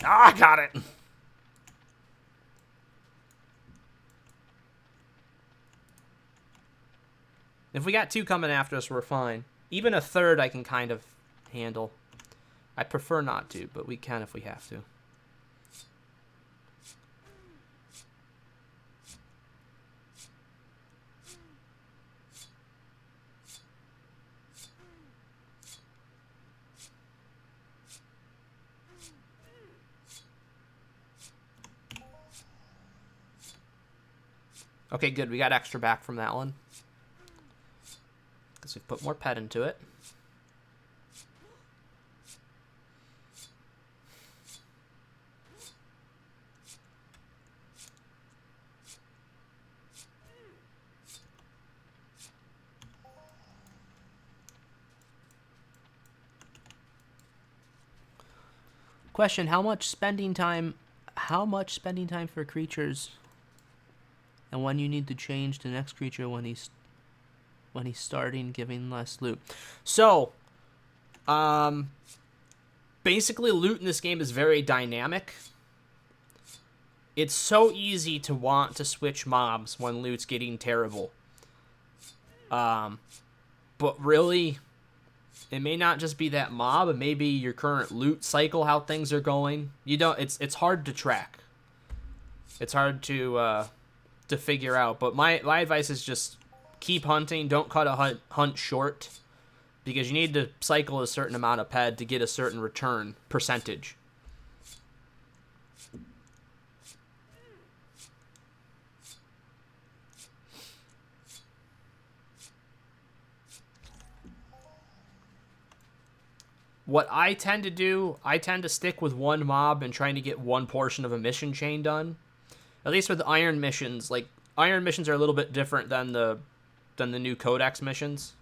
Ah, got it! If we got 2 coming after us, we're fine. Even a third I can kind of handle. I prefer not to, but we can if we have to. Okay, good. We got extra back from that one, because we've put more pet into it. Question, how much spending time for creatures, and when you need to change the next creature when he's starting giving less loot? So, basically loot in this game is very dynamic. It's so easy to want to switch mobs when loot's getting terrible. But really, it may not just be that mob, it may be your current loot cycle, how things are going. It's hard to track. It's hard to figure out. But my advice is just keep hunting. Don't cut a hunt short, because you need to cycle a certain amount of ped to get a certain return percentage. What I tend to do, I tend to stick with one mob and trying to get one portion of a mission chain done. At least with iron missions. Like, iron missions are a little bit different than the new Codex missions.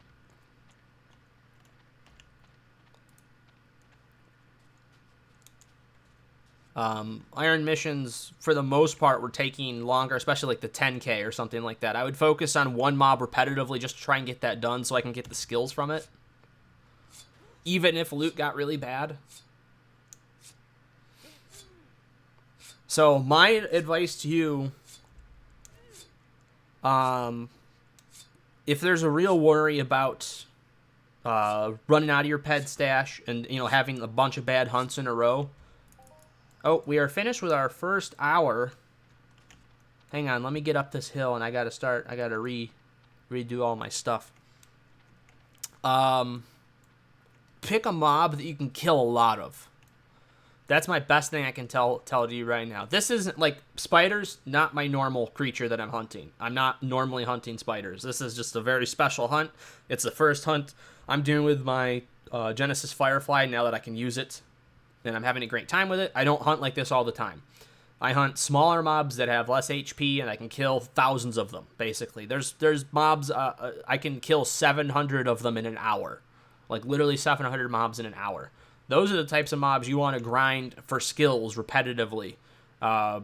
Iron missions, for the most part, were taking longer, especially like the 10K or something like that. I would focus on one mob repetitively just to try and get that done so I can get the skills from it. Even if loot got really bad. So my advice to you, if there's a real worry about running out of your ped stash and, you know, having a bunch of bad hunts in a row. Oh, we are finished with our first hour. Hang on, let me get up this hill and I gotta redo all my stuff. Pick a mob that you can kill a lot of. That's my best thing I can tell you right now. This isn't like spiders, not my normal creature that I'm hunting. I'm not normally hunting spiders. This is just a very special hunt. It's the first hunt I'm doing with my Genesis Firefly now that I can use it. And I'm having a great time with it. I don't hunt like this all the time. I hunt smaller mobs that have less HP and I can kill thousands of them, basically. There's mobs, I can kill 700 of them in an hour. Like literally 700 mobs in an hour. Those are the types of mobs you want to grind for skills repetitively,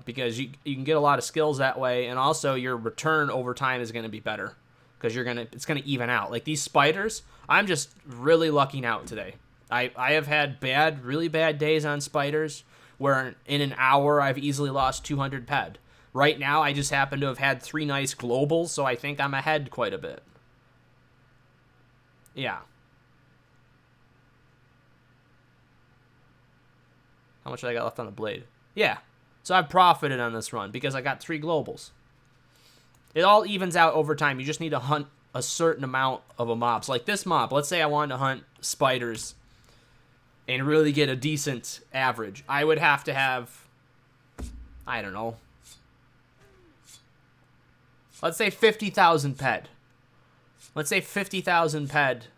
because you can get a lot of skills that way, and also your return over time is going to be better because it's going to even out. Like these spiders, I'm just really lucking out today. I have had really bad days on spiders where in an hour I've easily lost 200 ped. Right now I just happen to have had 3 nice globals, so I think I'm ahead quite a bit. Yeah. How much I got left on the blade? Yeah. So I've profited on this run because I got 3 globals. It all evens out over time. You just need to hunt a certain amount of a mob. So like this mob, let's say I wanted to hunt spiders and really get a decent average. I would have to have, I don't know, let's say 50,000 ped. Let's say 50,000 ped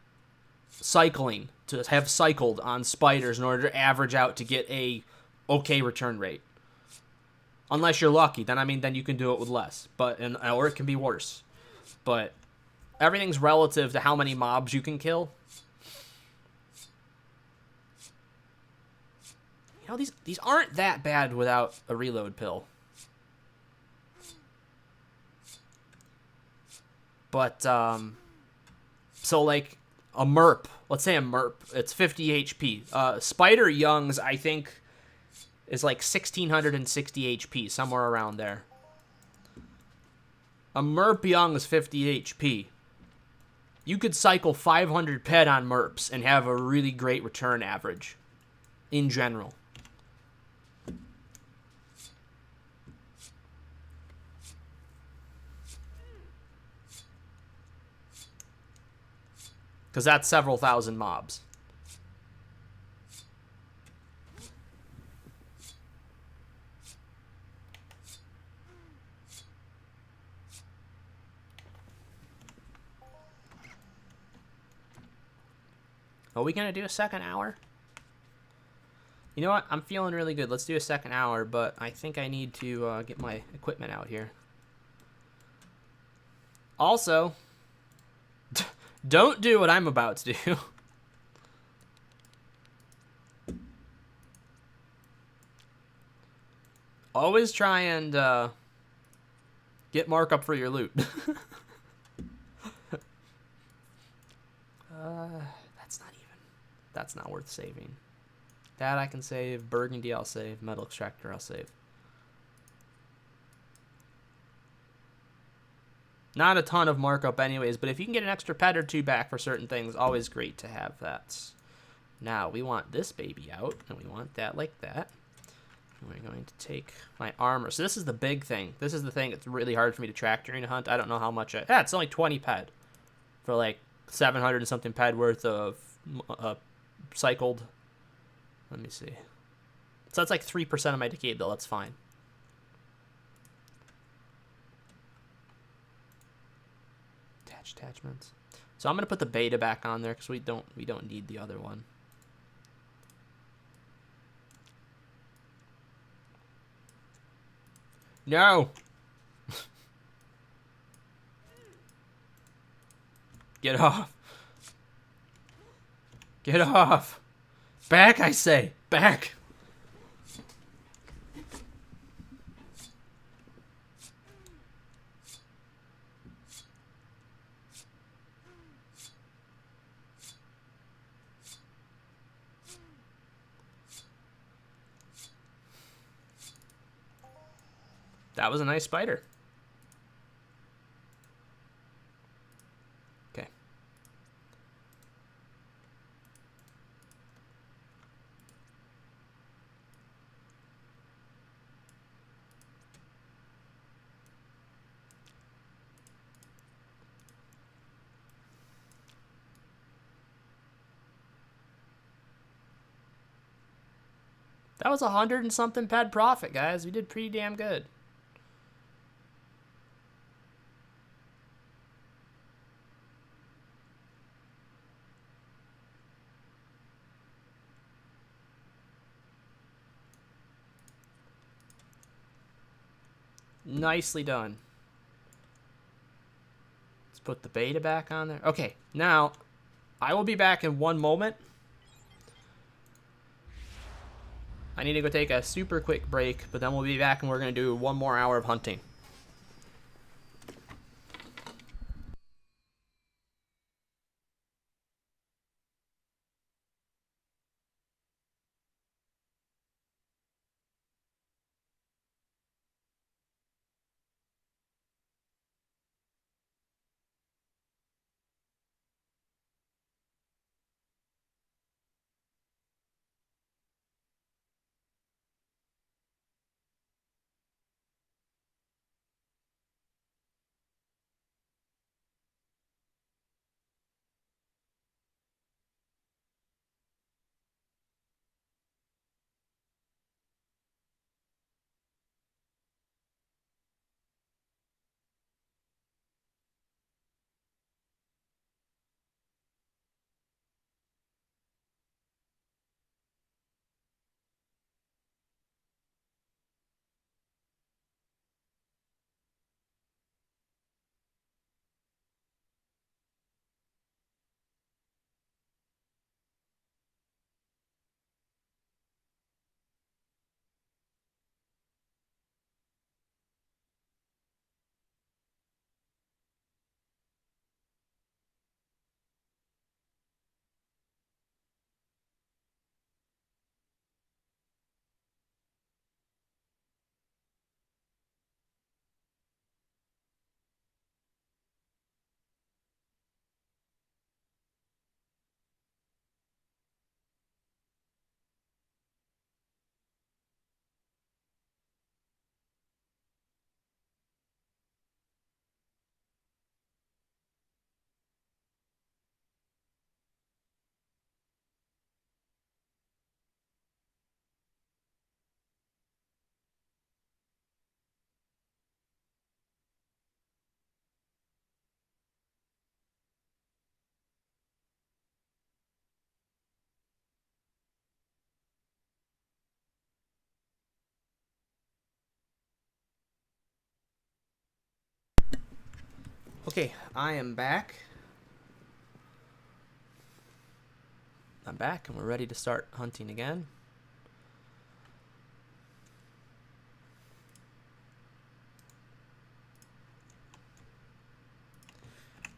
cycling to have cycled on spiders in order to average out to get a okay return rate. Unless you're lucky, then you can do it with less, or it can be worse. But everything's relative to how many mobs you can kill. You know, these aren't that bad without a reload pill. But so like a merp, let's say a merp, it's 50 HP. Spider Young's, I think, is like 1660 HP, somewhere around there. A merp Young is 50 HP. You could cycle 500 ped on merps and have a really great return average in general. Because that's several thousand mobs. Are we going to do a second hour? You know what? I'm feeling really good. Let's do a second hour, but I think I need to get my equipment out here. Also, don't do what I'm about to do. Always try and get markup for your loot. That's not worth saving. That I can save. Burgundy I'll save. Metal Extractor I'll save. Not a ton of markup anyways, but if you can get an extra ped or 2 back for certain things, always great to have that. Now, we want this baby out, and we want that like that. And we're going to take my armor. So this is the big thing. This is the thing that's really hard for me to track during a hunt. I don't know how much it's only 20 ped for like 700 and something ped worth of cycled. Let me see. So that's like 3% of my decay bill. That's fine. Attachments. So I'm gonna put the beta back on there because we don't need the other one. No. Get off. Get off. Back, I say. Back. That was a nice spider. Okay. That was 100 and something ped profit, guys. We did pretty damn good. Nicely done. Let's put the beta back on there. Okay, now I will be back in 1 moment. I need to go take a super quick break, but then we'll be back and we're going to do 1 more hour of hunting. Okay, I am back. I'm back and we're ready to start hunting again.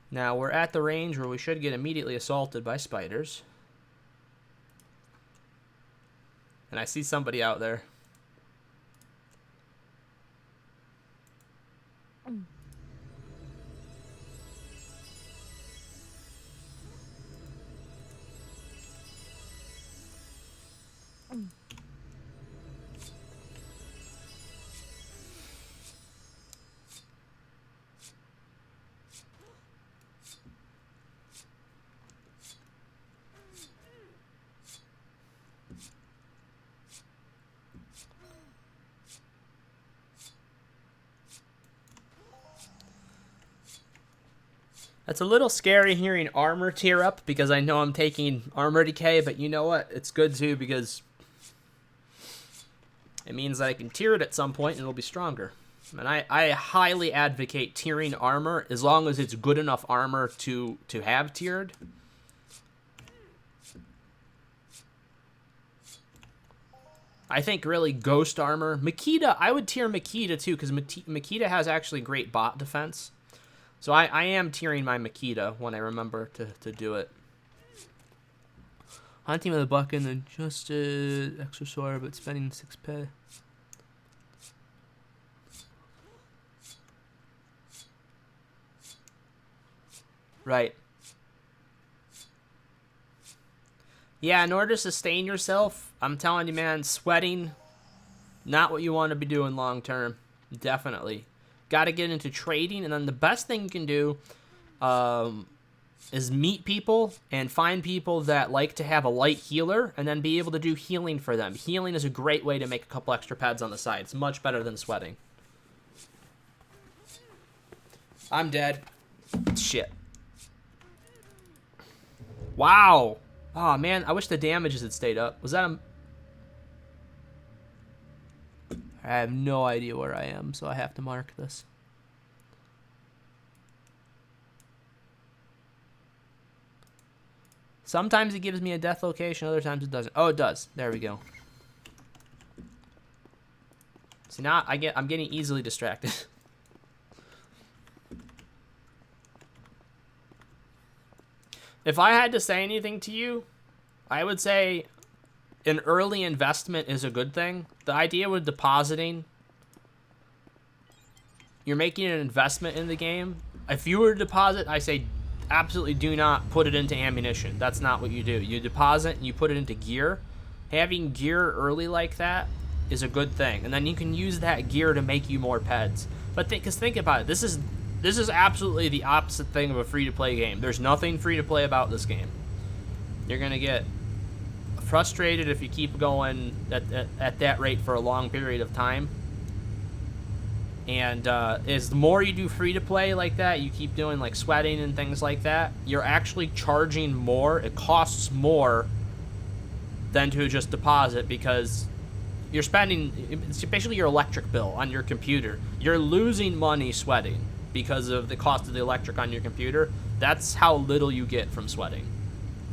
Now we're at the range where we should get immediately assaulted by spiders. And I see somebody out there. It's a little scary hearing armor tear up because I know I'm taking armor decay, but you know what? It's good too because it means that I can tier it at some point and it'll be stronger. And I highly advocate tiering armor as long as it's good enough armor to have tiered. I think really ghost armor. Makita, I would tier Makita too because Makita has actually great bot defense. So I am tiering my Makita when I remember to do it. Hunting with a buck and adjusted extra sword, but spending 6 pay. Right. Yeah, in order to sustain yourself, I'm telling you, man, sweating, not what you want to be doing long term. Definitely. Got to get into trading, and then the best thing you can do is meet people and find people that like to have a light healer and then be able to do healing for them. Healing is a great way to make a couple extra pads on the side. It's much better than sweating. I'm dead. Shit. Wow. Oh, man, I wish the damages had stayed up. Was that a... I have no idea where I am, so I have to mark this. Sometimes it gives me a death location, other times it doesn't. Oh, it does. There we go. See, now I'm getting easily distracted. If I had to say anything to you, I would say an early investment is a good thing. The idea with depositing, you're making an investment in the game. If you were to deposit, I say absolutely do not put it into ammunition. That's not what you do. You deposit and you put it into gear. Having gear early like that is a good thing, and then you can use that gear to make you more pets. But think about it. This is absolutely the opposite thing of a free-to-play game. There's nothing free-to-play about this game. You're gonna get frustrated if you keep going at that rate for a long period of time. And as the more you do free-to-play like that, you keep doing like sweating and things like that, you're actually charging more. It costs more than to just deposit because you're spending, it's basically your electric bill on your computer. You're losing money sweating because of the cost of the electric on your computer. That's how little you get from sweating.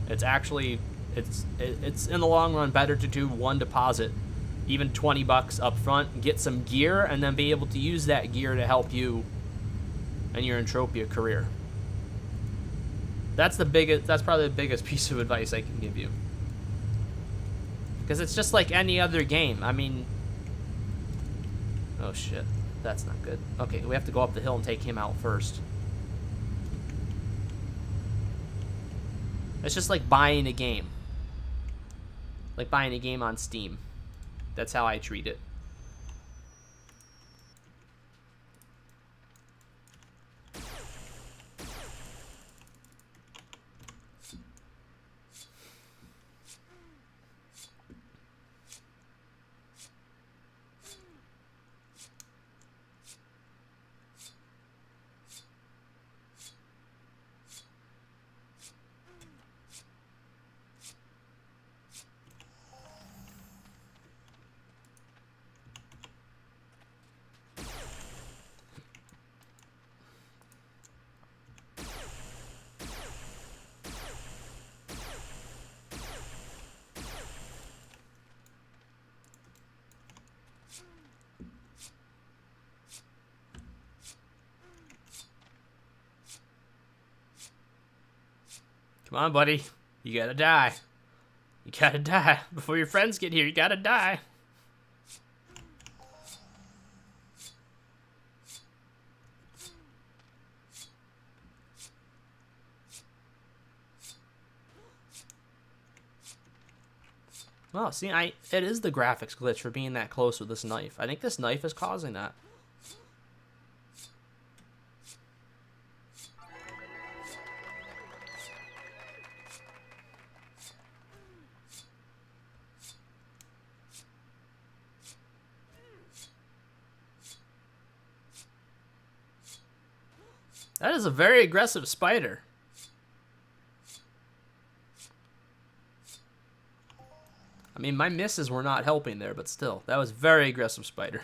It's actually, it's in the long run better to do one deposit, even $20 up front, get some gear, and then be able to use that gear to help you in your Entropia career. That's probably the biggest piece of advice I can give you. Because it's just like any other game. I mean, oh shit, that's not good. Okay, we have to go up the hill and take him out first. It's just like buying a game. Like buying a game on Steam. That's how I treat it. Come on, buddy. You gotta die. You gotta die. Before your friends get here, you gotta die. Well, see, it is the graphics glitch for being that close with this knife. I think this knife is causing that. That is a very aggressive spider. I mean, my misses were not helping there, but still, that was very aggressive spider.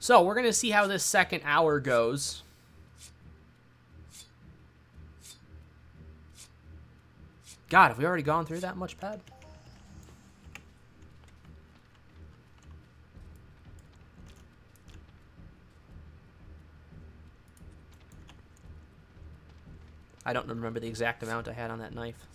So we're going to see how this second hour goes. God, have we already gone through that much, pad? I don't remember the exact amount I had on that knife.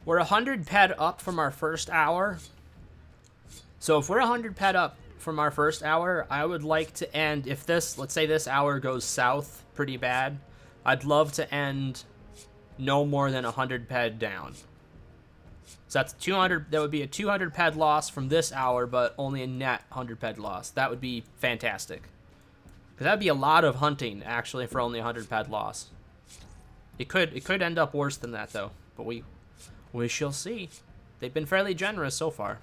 We're 100 ped up from our first hour. So if we're 100 ped up from our first hour, I would like to end, if this, let's say this hour goes south pretty bad, I'd love to end no more than 100 ped down. So that's 200, that would be a 200 ped loss from this hour, but only a net 100 ped loss. That would be fantastic. Because that would be a lot of hunting, actually, for only 100 ped loss. It could end up worse than that, though, but we shall see. They've been fairly generous so far.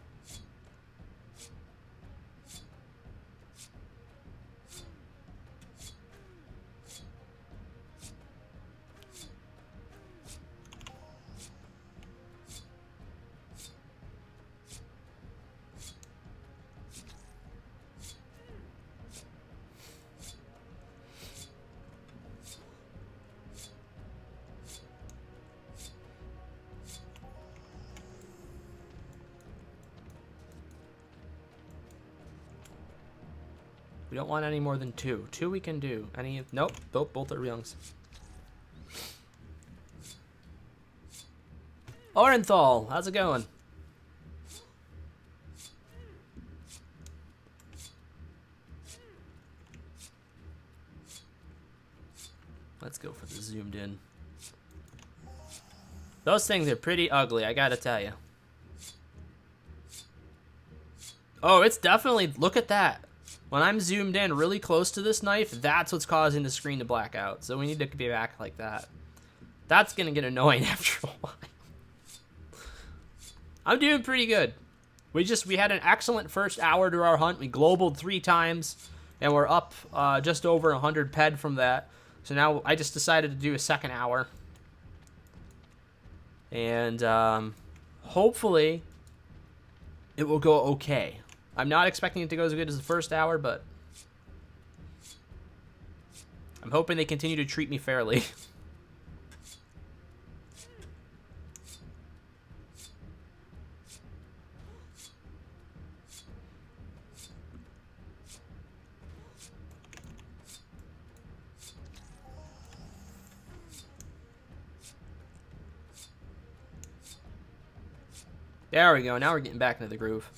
We don't want any more than 2. 2 we can do. Any? Nope. Both are youngs. Orenthal, how's it going? Let's go for the zoomed in. Those things are pretty ugly, I gotta tell you. Oh, it's definitely, look at that. When I'm zoomed in really close to this knife, that's what's causing the screen to black out. So we need to be back like that. That's going to get annoying after a while. I'm doing pretty good. We had an excellent first hour to our hunt. We globaled 3 times, and we're up just over 100 ped from that. So now I just decided to do a second hour. And hopefully it will go okay. I'm not expecting it to go as good as the first hour, but I'm hoping they continue to treat me fairly. There we go. Now we're getting back into the groove.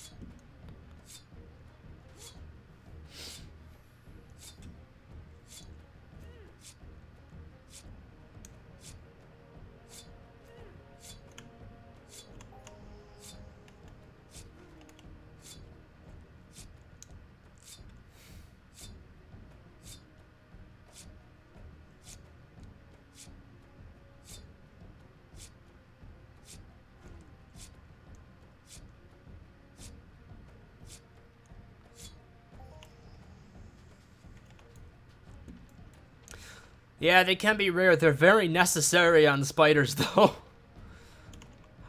Yeah, they can be rare. They're very necessary on spiders, though.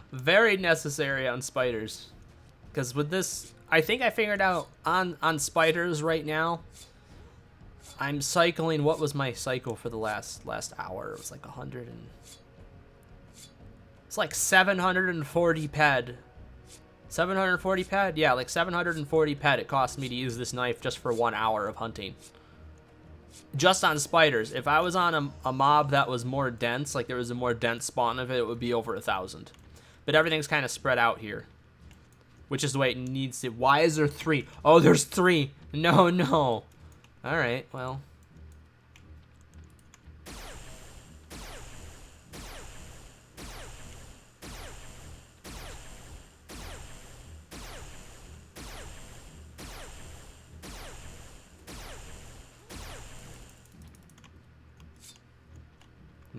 Very necessary on spiders. Because with this, I think I figured out on spiders right now, I'm cycling, what was my cycle for the last hour? It was like 100 and... It's like 740 ped. 740 ped? Yeah, like 740 ped it cost me to use this knife just for 1 hour of hunting. Just on spiders. If I was on a mob that was more dense, like there was a more dense spawn of it, it would be over 1,000. But everything's kind of spread out here, which is the way it needs to. Why is there 3? Oh, there's 3. No. All right, well.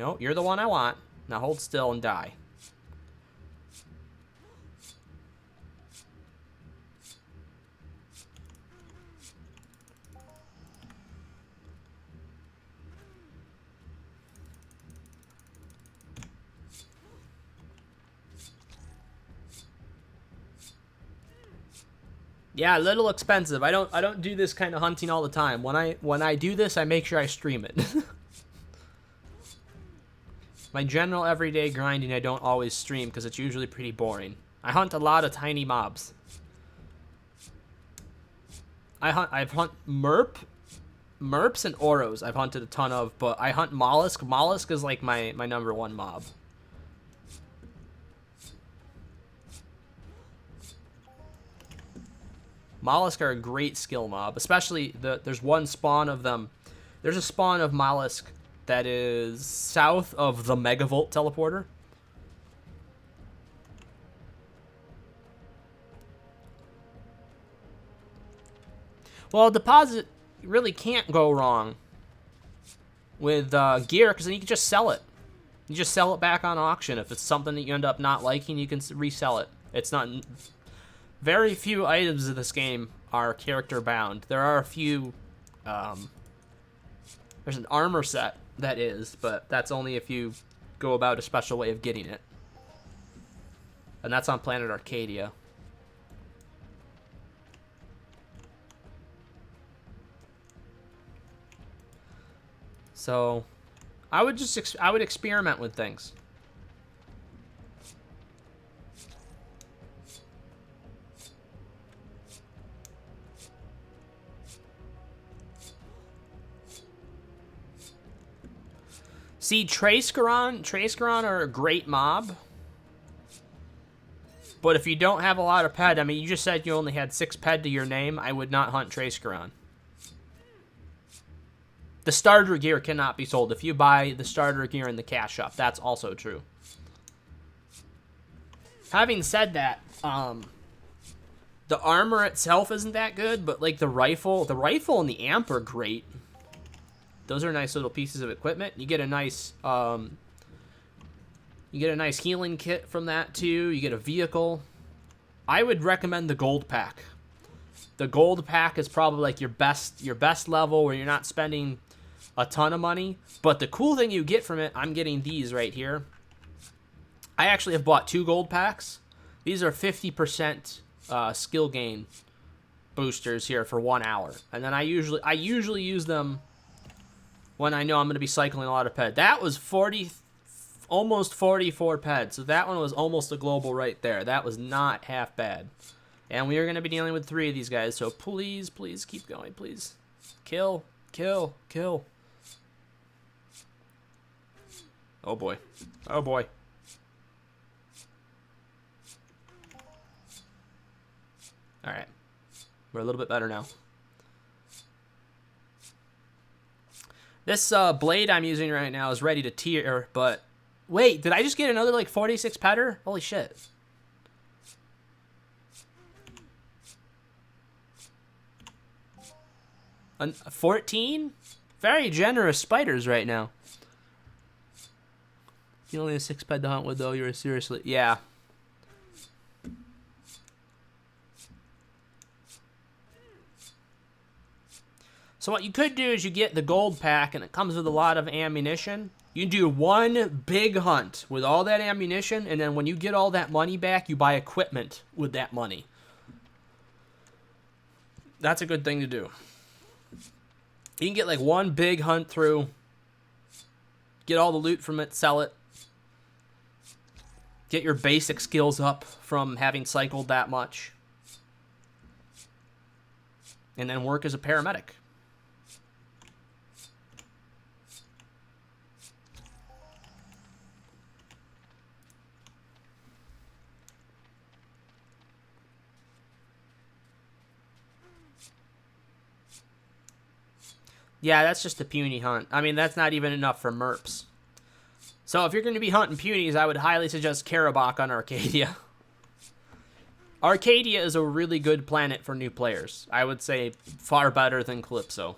No, you're the one I want. Now hold still and die. Yeah, a little expensive. I don't do this kind of hunting all the time. When I do this, I make sure I stream it. My general everyday grinding, I don't always stream because it's usually pretty boring. I hunt a lot of tiny mobs. I've hunt merps and oros. I've hunted a ton of, but I hunt mollusk. Mollusk is like my number one mob. Mollusk are a great skill mob, especially there's one spawn of them. There's a spawn of mollusk that is south of the megavolt teleporter. Well, deposit really can't go wrong with gear, because then you can just sell it. You just sell it back on auction. If it's something that you end up not liking, you can resell it. It's not... Very few items in this game are character bound. There are a few... there's an armor set that is, but that's only if you go about a special way of getting it. And that's on Planet Arcadia. So, I would experiment with things. See, Tracegaron are a great mob. But if you don't have a lot of ped, I mean, you just said you only had 6 ped to your name, I would not hunt Tracegaron. The starter gear cannot be sold. If you buy the starter gear in the cash shop, that's also true. Having said that, the armor itself isn't that good, but like the rifle and the amp are great. Those are nice little pieces of equipment. You get a nice healing kit from that too. You get a vehicle. I would recommend the gold pack. The gold pack is probably like your best level where you're not spending a ton of money. But the cool thing you get from it, I'm getting these right here. I actually have bought 2 gold packs. These are 50% skill gain boosters here for 1 hour, and then I usually use them when I know I'm going to be cycling a lot of ped. That was almost 44 ped, so that one was almost a global right there. That was not half bad. And we are going to be dealing with 3 of these guys, so please keep going, please. Kill. Oh boy. Alright. We're a little bit better now. This blade I'm using right now is ready to tear, but... Wait, did I just get another, like, 46 petter? Holy shit. 14? Very generous spiders right now. You only have 6 ped to hunt with, though. You're seriously... Yeah. So what you could do is you get the gold pack, and it comes with a lot of ammunition. You do one big hunt with all that ammunition, and then when you get all that money back, you buy equipment with that money. That's a good thing to do. You can get like one big hunt through, get all the loot from it, sell it, get your basic skills up from having cycled that much, and then work as a paramedic. Yeah, that's just a puny hunt. I mean, that's not even enough for merps. So if you're going to be hunting punies, I would highly suggest Karabakh on Arcadia. Arcadia is a really good planet for new players. I would say far better than Calypso.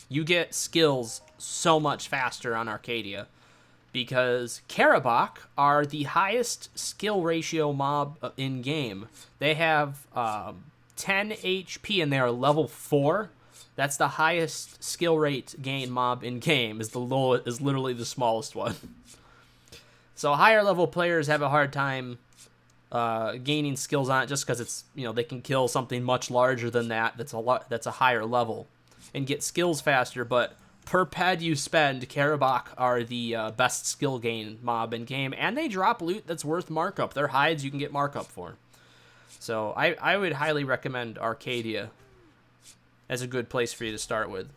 You get skills so much faster on Arcadia. because Karabakh are the highest skill ratio mob in game. They have 10 HP and they are level 4. That's the highest skill rate gain mob in game. Is literally the smallest one. So higher level players have a hard time gaining skills on it just because it's, they can kill something much larger than that. That's a higher level and get skills faster. But per ped you spend, Karabakh are the best skill gain mob in game, and they drop loot that's worth markup. Their hides you can get markup for. So I would highly recommend Arcadia as a good place for you to start with.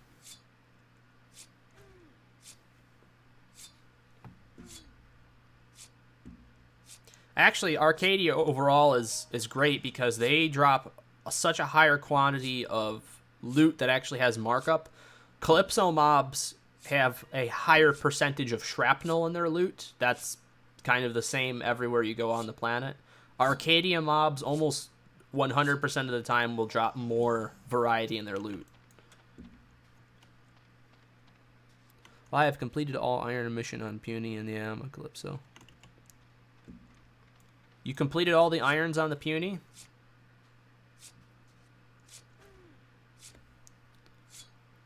Actually, Arcadia overall is great because they drop such a higher quantity of loot that actually has markup. Calypso mobs have a higher percentage of shrapnel in their loot. That's kind of the same everywhere you go on the planet. Arcadia mobs almost 100% of the time will drop more variety in their loot. Well, I have completed all iron mission on Puny and the Calypso. You completed all the irons on the Puny?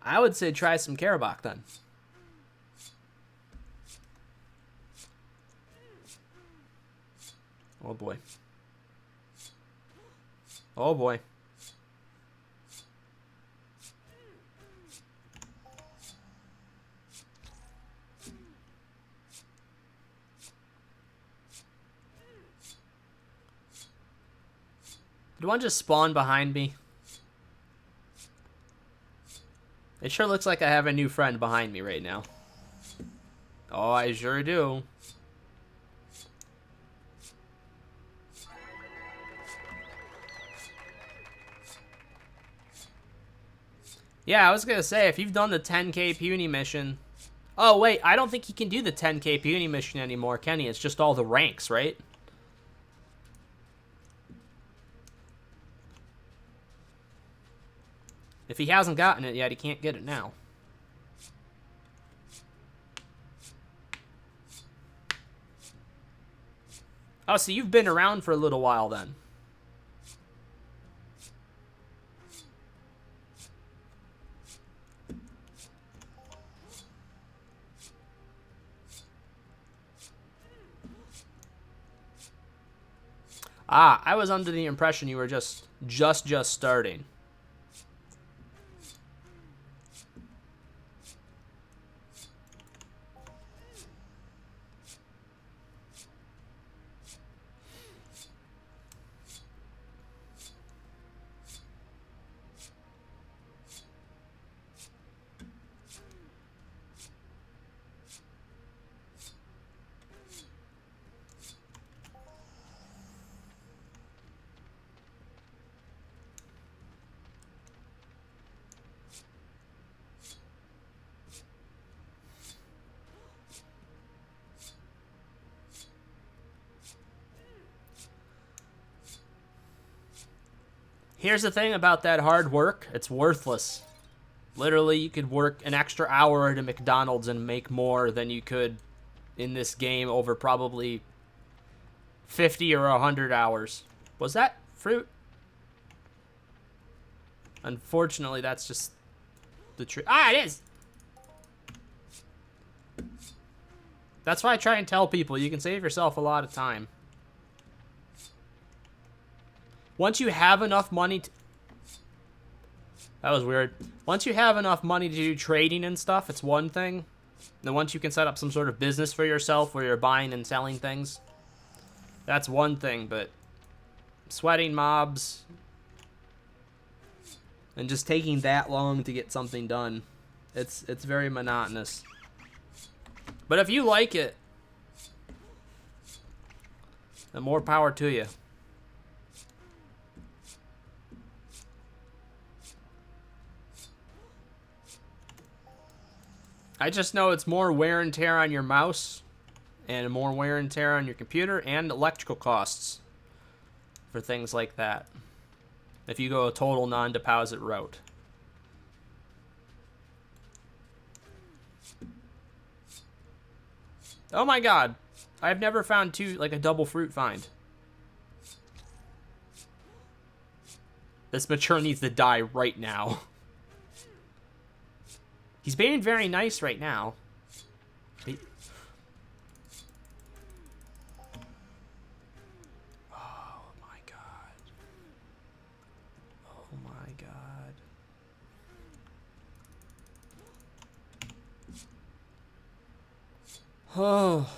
I would say try some Karabakh then. Oh boy. Oh boy. Did one just spawn behind me? It sure looks like I have a new friend behind me right now. Oh, I sure do. Yeah, I was gonna say, if you've done the 10k Puny mission... Oh, wait, I don't think he can do the 10k Puny mission anymore, can he? It's just all the ranks, right? If he hasn't gotten it yet, he can't get it now. Oh, so you've been around for a little while then. Ah, I was under the impression you were just starting. Here's the thing about that hard work. It's worthless. Literally, you could work an extra hour at a McDonald's and make more than you could in this game over probably 50 or 100 hours. Was that fruit? Unfortunately, that's just the truth. Ah, it is! That's why I try and tell people, you can save yourself a lot of time. Once you have enough money to... That was weird. Once you have enough money to do trading and stuff, it's one thing. Then once you can set up some sort of business for yourself where you're buying and selling things, that's one thing. But sweating mobs and just taking that long to get something done, it's very monotonous. But if you like it, then more power to you. I just know it's more wear and tear on your mouse and more wear and tear on your computer and electrical costs for things like that if you go a total non-deposit route. Oh my god. I've never found like a double fruit find. This mature needs to die right now. He's being very nice right now. Oh my god. Oh my god. Oh.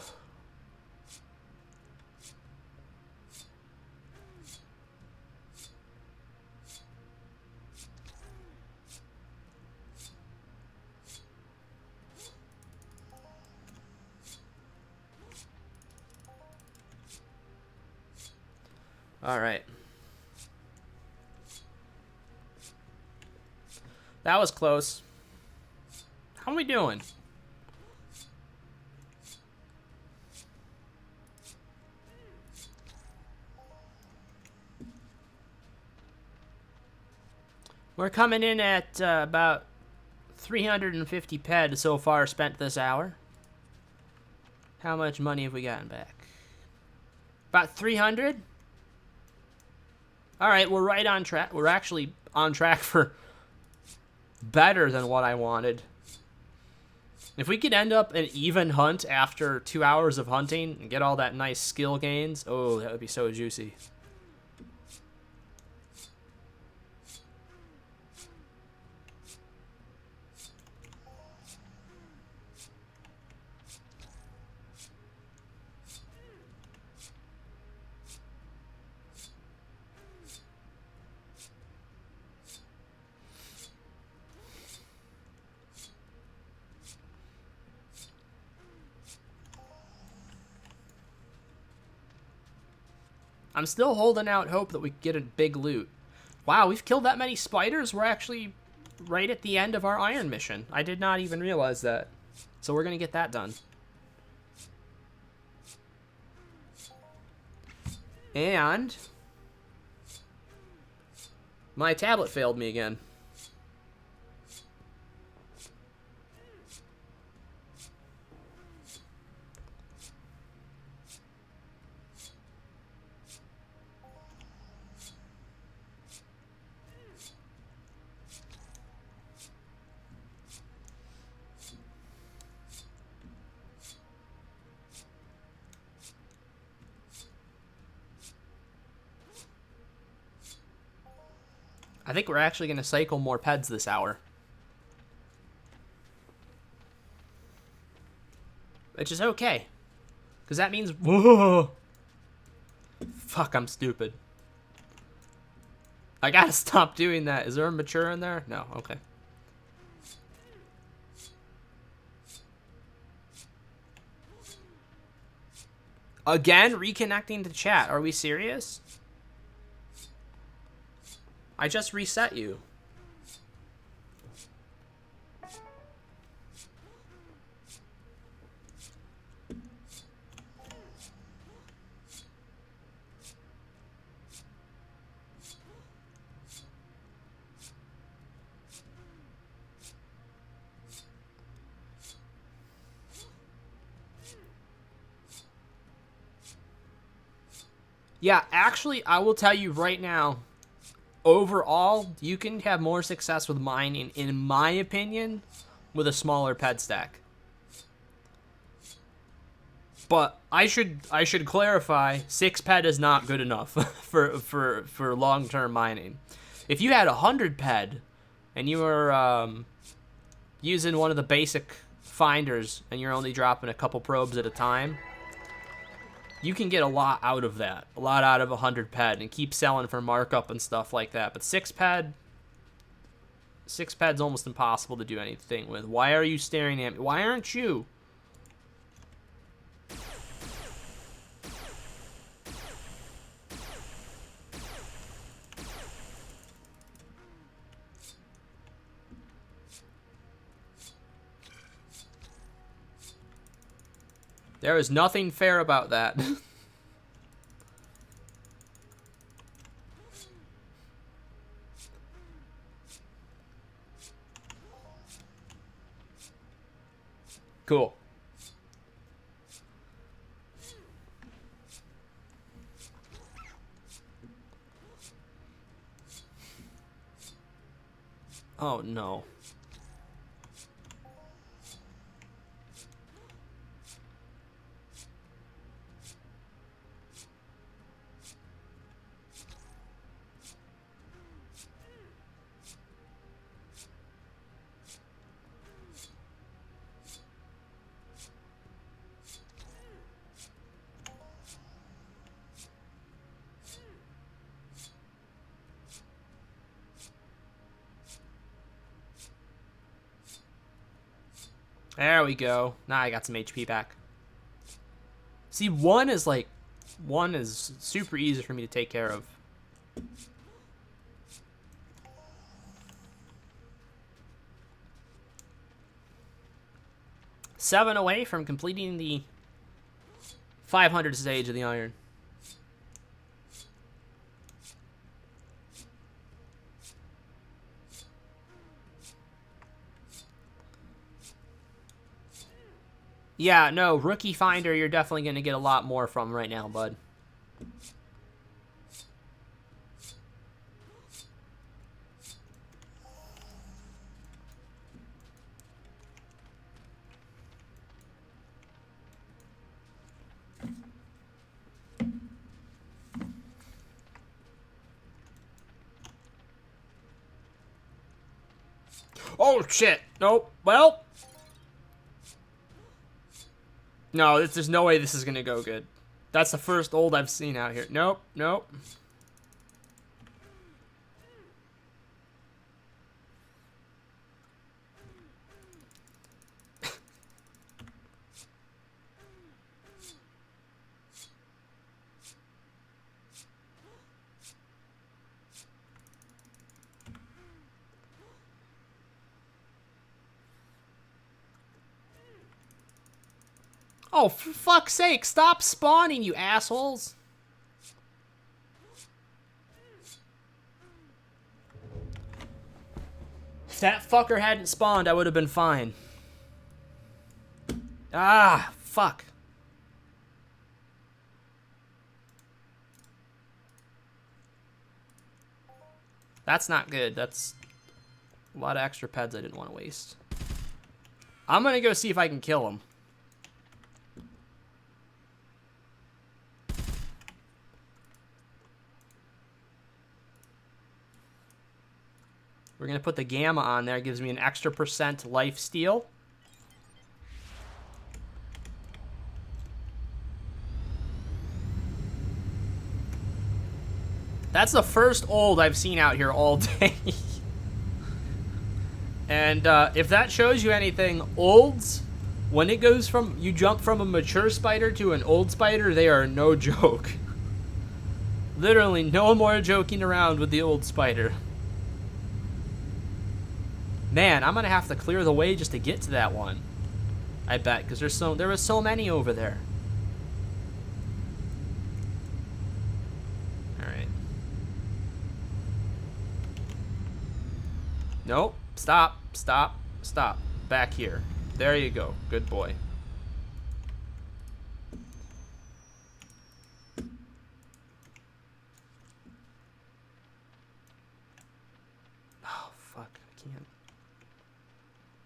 All right. That was close. How are we doing? We're coming in at about 350 ped so far spent this hour. How much money have we gotten back? About 300? All right, we're right on track. We're actually on track for better than what I wanted. If we could end up an even hunt after 2 hours of hunting and get all that nice skill gains, oh, that would be so juicy. I'm still holding out hope that we get a big loot. Wow, we've killed that many spiders? We're actually right at the end of our iron mission. I did not even realize that. So we're going to get that done. And my tablet failed me again. I think we're actually going to cycle more peds this hour. Which is okay. Because that means... Whoa! Fuck, I'm stupid. I gotta stop doing that. Is there a mature in there? No, okay. Again, reconnecting to chat. Are we serious? I just reset you. Yeah, actually, I will tell you right now, overall, you can have more success with mining, in my opinion, with a smaller ped stack. But I should clarify, 6 ped is not good enough for long-term mining. If you had 100 ped and you were using one of the basic finders and you're only dropping a couple probes at a time, you can get a lot out of that. A lot out of 100 ped and keep selling for markup and stuff like that. But 6 ped's almost impossible to do anything with. Why are you staring at me? Why aren't you? There is nothing fair about that. Cool. Oh, no. There we go. Now I got some HP back. See, one is super easy for me to take care of. Seven away from completing the 500 stage of the iron. Yeah, no, Rookie Finder, you're definitely going to get a lot more from right now, bud. Oh, shit. Nope. Well. No, there's no way this is going to go good. That's the first old I've seen out here. Nope. Nope. Oh, for fuck's sake, stop spawning, you assholes. If that fucker hadn't spawned, I would have been fine. Ah, fuck. That's not good. That's a lot of extra peds I didn't want to waste. I'm gonna go see if I can kill him. We're going to put the Gamma on there. It gives me an extra % life steal. That's the first old I've seen out here all day. And if that shows you anything, olds, when it goes from, you jump from a mature spider to an old spider, they are no joke. Literally, no more joking around with the old spider. Man, I'm gonna have to clear the way just to get to that one. I bet, because there was so many over there. All right. Nope. Stop. Stop. Stop. Back here. There you go. Good boy. Oh, fuck. I can't.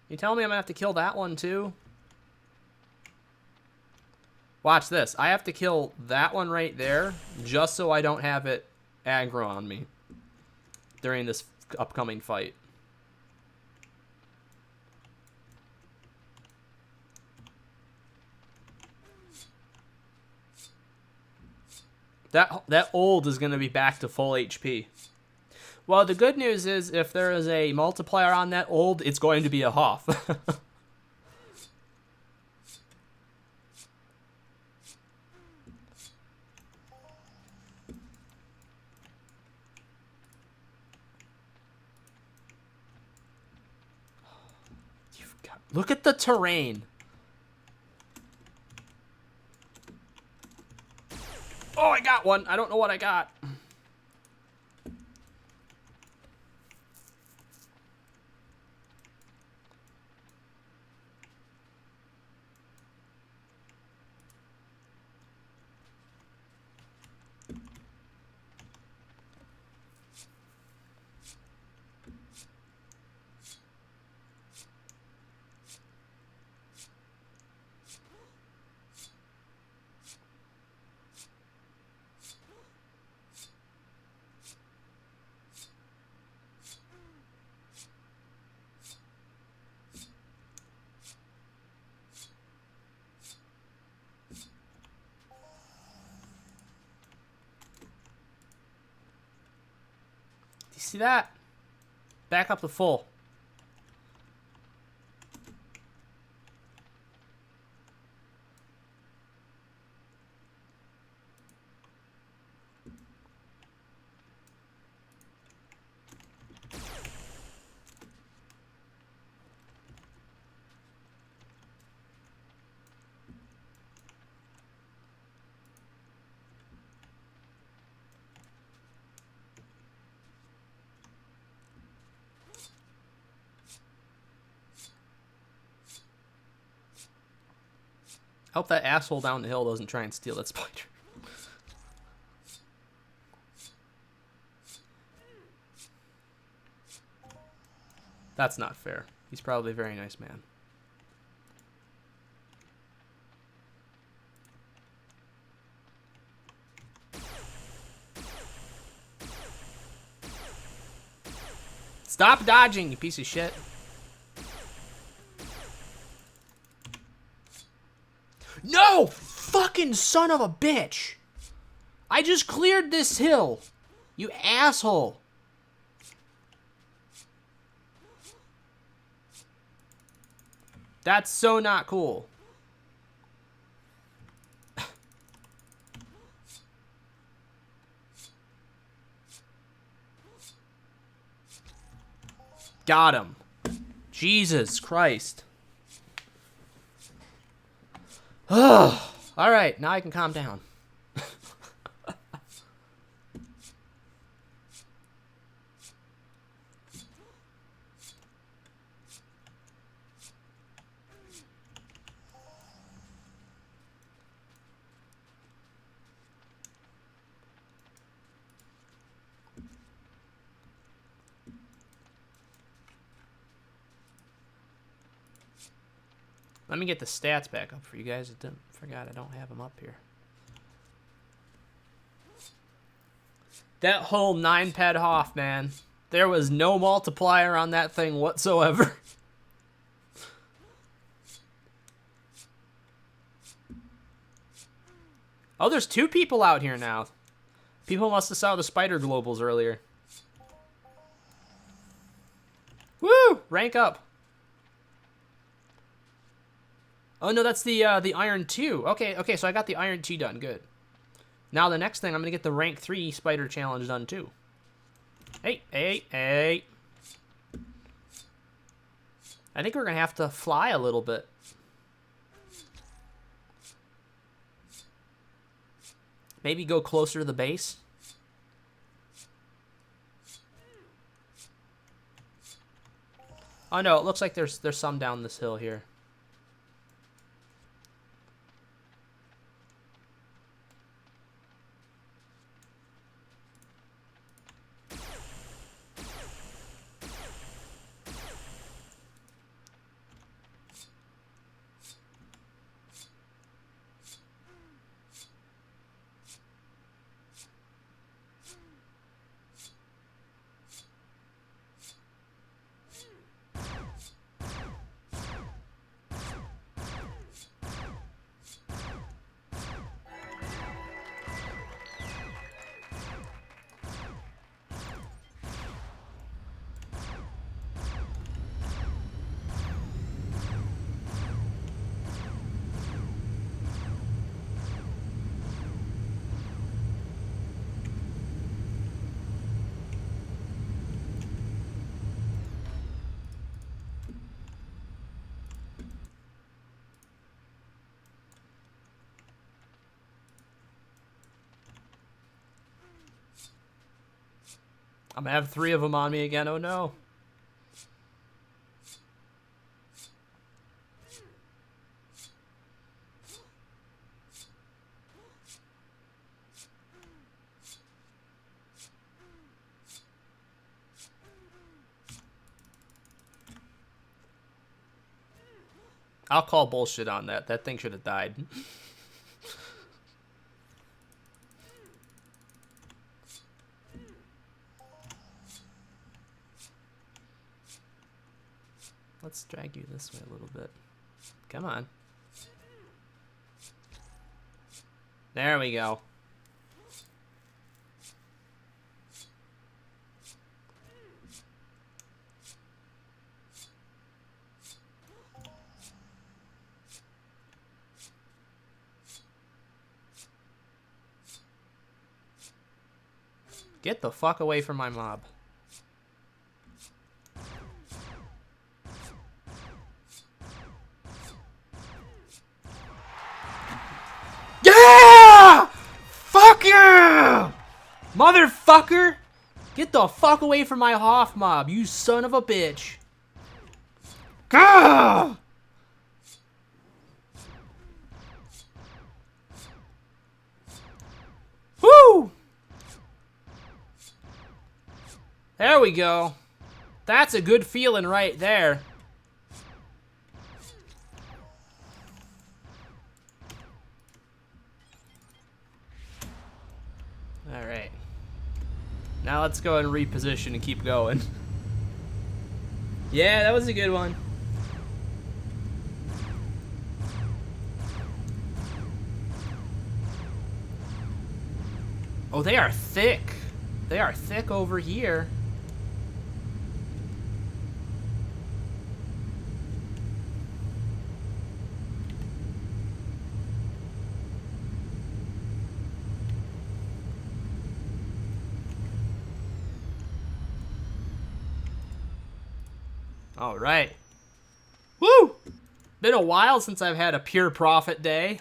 You telling me I'm gonna have to kill that one too? Watch this. I have to kill that one right there just so I don't have it aggro on me during this upcoming fight. That old is gonna be back to full HP. Well, the good news is if there is a multiplier on that old, it's going to be a Hoff. Look at the terrain. Oh, I got one. I don't know what I got. see that? Back up to full. Hope that asshole down the hill doesn't try and steal that spider. That's not fair. He's probably a very nice man. Stop dodging, you piece of shit. No! Fucking son of a bitch! I just cleared this hill! You asshole! That's so not cool. Got him. Jesus Christ. All right, now I can calm down. Let me get the stats back up for you guys. I forgot I don't have them up here. That whole 9-ped Hoff, man. There was no multiplier on that thing whatsoever. Oh, there's 2 people out here now. People must have saw the spider globals earlier. Woo! Rank up. Oh, no, that's the Iron 2. Okay, so I got the Iron 2 done. Good. Now the next thing, I'm going to get the Rank 3 Spider Challenge done, too. Hey. I think we're going to have to fly a little bit. Maybe go closer to the base. Oh, no, it looks like there's some down this hill here. I'm gonna have 3 of them on me again. Oh no. I'll call bullshit on that. That thing should have died. Let's drag you this way a little bit. Come on. There we go. Get the fuck away from my mob. Yeah! Fuck you! Motherfucker! Get the fuck away from my Hoff mob, you son of a bitch. Gah! Woo! There we go. That's a good feeling right there. Alright. Now let's go and reposition and keep going. Yeah, that was a good one. Oh, they are thick. They are thick over here. All right. Woo! Been a while since I've had a pure profit day.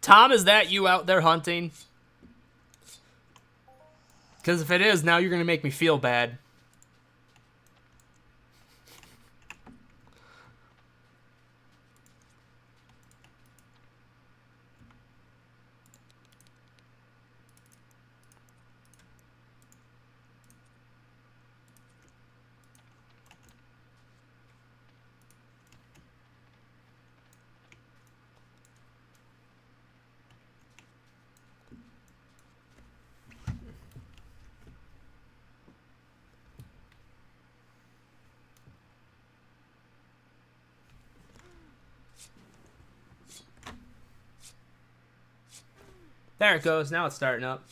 Tom, is that you out there hunting? Because if it is, now you're going to make me feel bad. There it goes. Now it's starting up.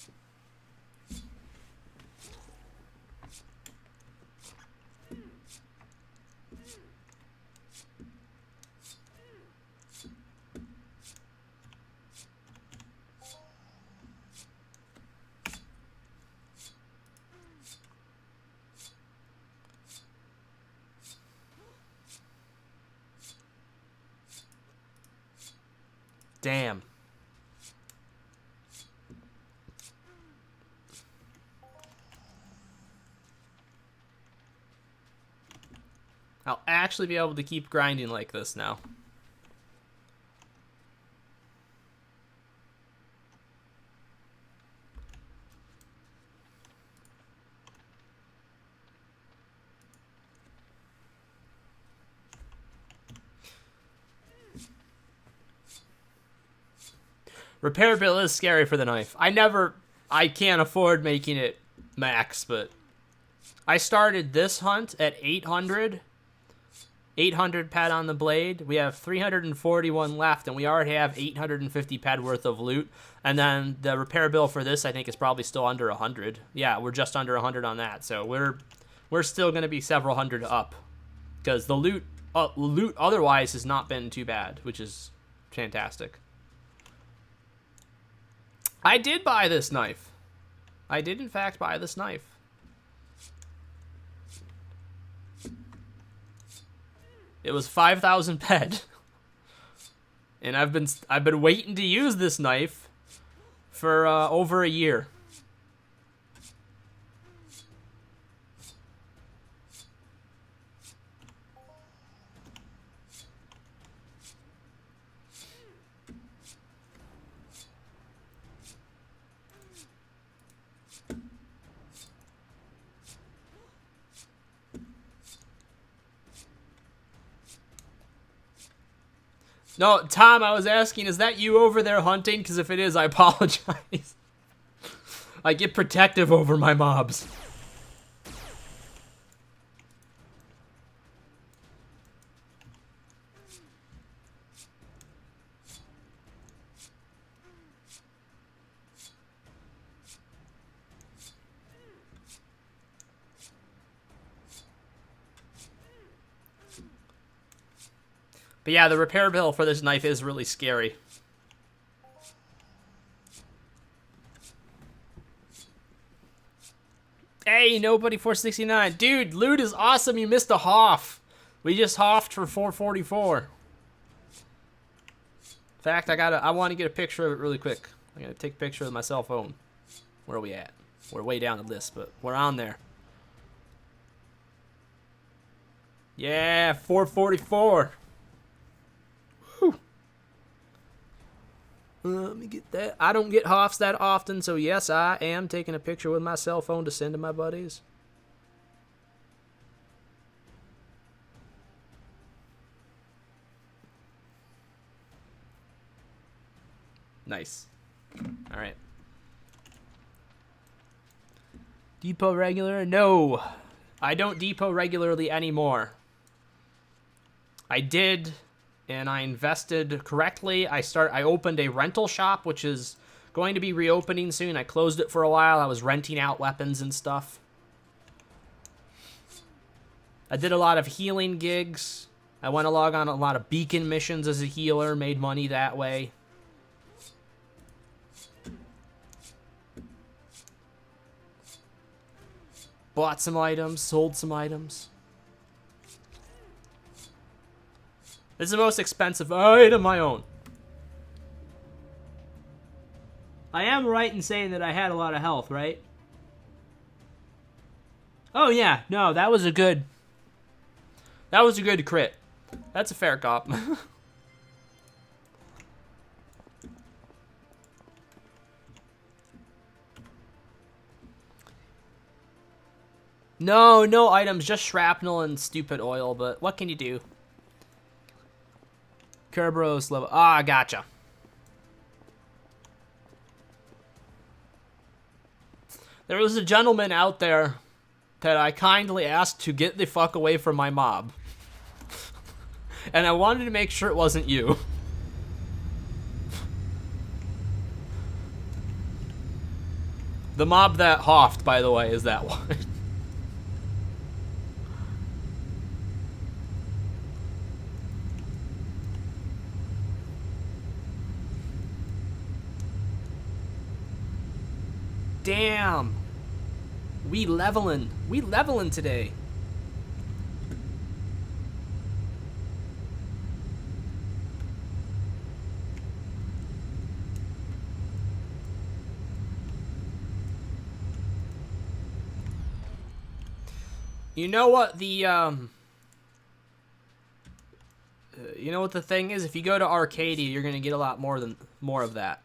Damn. I'll actually be able to keep grinding like this now. Repair bill is scary for the knife. I can't afford making it max, but I started this hunt at 800. 800 pad on the blade. We have 341 left, and we already have 850 pad worth of loot. And then the repair bill for this, I think, is probably still under 100. Yeah, we're just under 100 on that. So we're still going to be several hundred up, because the loot otherwise has not been too bad, which is fantastic. I did buy this knife. I did, in fact, buy this knife. It was 5,000 ped. And I've been waiting to use this knife for over a year. No, Tom, I was asking, is that you over there hunting? Because if it is, I apologize. I get protective over my mobs. But yeah, the repair bill for this knife is really scary. Hey, nobody 469. Dude, loot is awesome. You missed a Hoff. We just Hoffed for 444. In fact, I want to get a picture of it really quick. I gotta take a picture with my cell phone. Where are we at? We're way down the list, but we're on there. Yeah, 444. Let me get that. I don't get Hoffs that often, so yes, I am taking a picture with my cell phone to send to my buddies. Nice. All right. Depot regular? No. I don't depot regularly anymore. I did... and I invested correctly. I opened a rental shop, which is going to be reopening soon. I closed it for a while. I was renting out weapons and stuff. I did a lot of healing gigs. I went along on a lot of beacon missions as a healer, made money that way. Bought some items, sold some items. This is the most expensive item I own. I am right in saying that I had a lot of health, right? Oh yeah, no, that was a good crit. That's a fair cop. No items, just shrapnel and stupid oil, but what can you do? Kerberos level. Ah, gotcha. There was a gentleman out there that I kindly asked to get the fuck away from my mob. And I wanted to make sure it wasn't you. The mob that Hoffed, by the way, is that one. Damn. We leveling today. You know what the you know what the thing is? If you go to Arcadia, you're gonna get a lot more of that.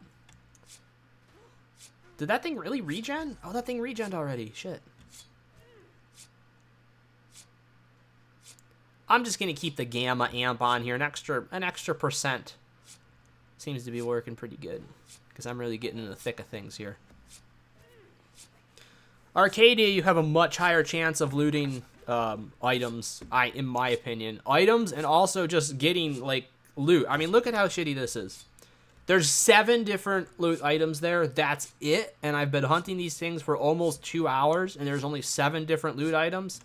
Did that thing really regen? Oh, that thing regened already. Shit. I'm just gonna keep the gamma amp on here. An extra percent seems to be working pretty good because I'm really getting in the thick of things here. Arcadia, you have a much higher chance of looting items, in my opinion. Items and also just getting, like, loot. I mean, look at how shitty this is. There's 7 different loot items there. That's it. And I've been hunting these things for almost 2 hours, and there's only 7 different loot items.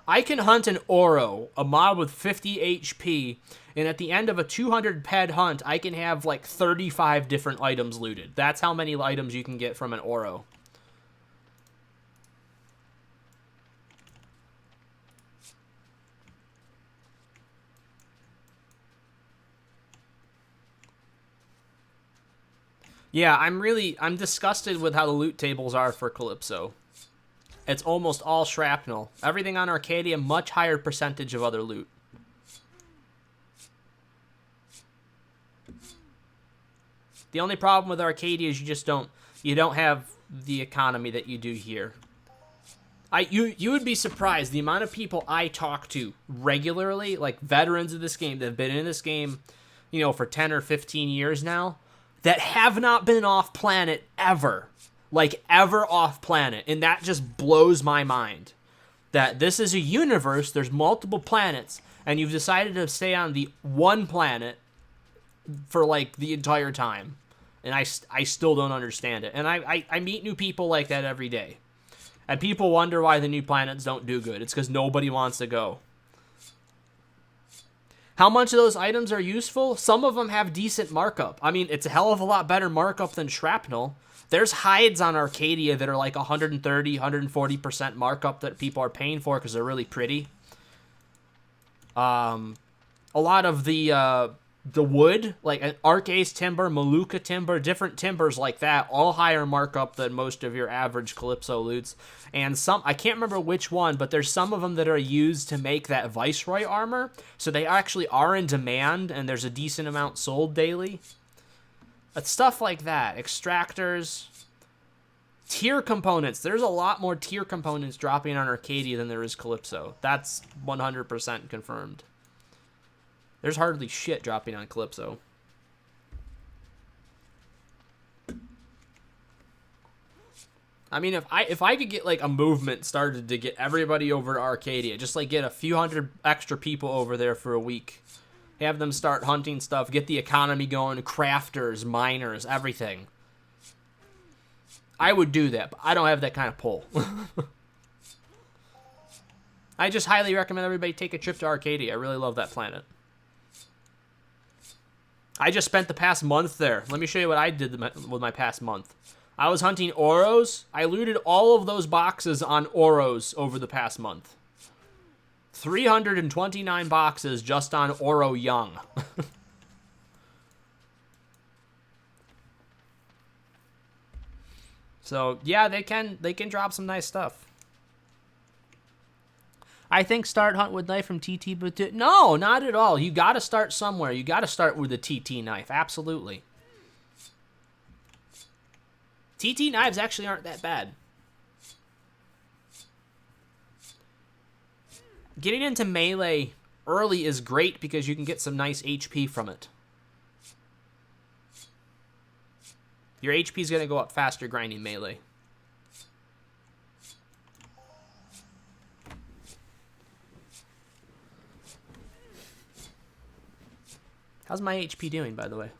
I can hunt an Oro, a mob with 50 HP, and at the end of a 200 ped hunt, I can have, like, 35 different items looted. That's how many items you can get from an Oro. Yeah, I'm disgusted with how the loot tables are for Calypso. It's almost all shrapnel. Everything on Arcadia, much higher percentage of other loot. The only problem with Arcadia is you don't have the economy that you do here. You would be surprised the amount of people I talk to regularly, like veterans of this game that have been in this game you know, for 10 or 15 years now, that have not been off planet ever. Like, ever off planet. And that just blows my mind. That this is a universe, there's multiple planets, and you've decided to stay on the one planet for, like, the entire time. And I still don't understand it. And I meet new people like that every day. And people wonder why the new planets don't do good. It's because nobody wants to go. How much of those items are useful? Some of them have decent markup. I mean, it's a hell of a lot better markup than shrapnel. There's hides on Arcadia that are like 130, 140% markup that people are paying for because they're really pretty. A lot of the wood, like an Arcace timber, Maluka timber, different timbers like that, all higher markup than most of your average Calypso loots. And some, I can't remember which one, but there's some of them that are used to make that Viceroy armor. So they actually are in demand, and there's a decent amount sold daily. But stuff like that. Extractors. Tier components. There's a lot more tier components dropping on Arcadia than there is Calypso. That's 100% confirmed. There's hardly shit dropping on Calypso. I mean, if I could get, like, a movement started to get everybody over to Arcadia, just, like, get a few hundred extra people over there for a week, have them start hunting stuff, get the economy going, crafters, miners, everything, I would do that, but I don't have that kind of pull. I just highly recommend everybody take a trip to Arcadia. I really love that planet. I just spent the past month there. Let me show you what I did with my past month. I was hunting Oros. I looted all of those boxes on Oros over the past month. 329 boxes just on Oro Young. So, yeah, they can drop some nice stuff. I think start hunt with knife from TT, but no, not at all. You got to start somewhere. You got to start with a TT knife. Absolutely. TT knives actually aren't that bad. Getting into melee early is great because you can get some nice HP from it. Your HP is going to go up faster grinding melee. How's my HP doing, by the way?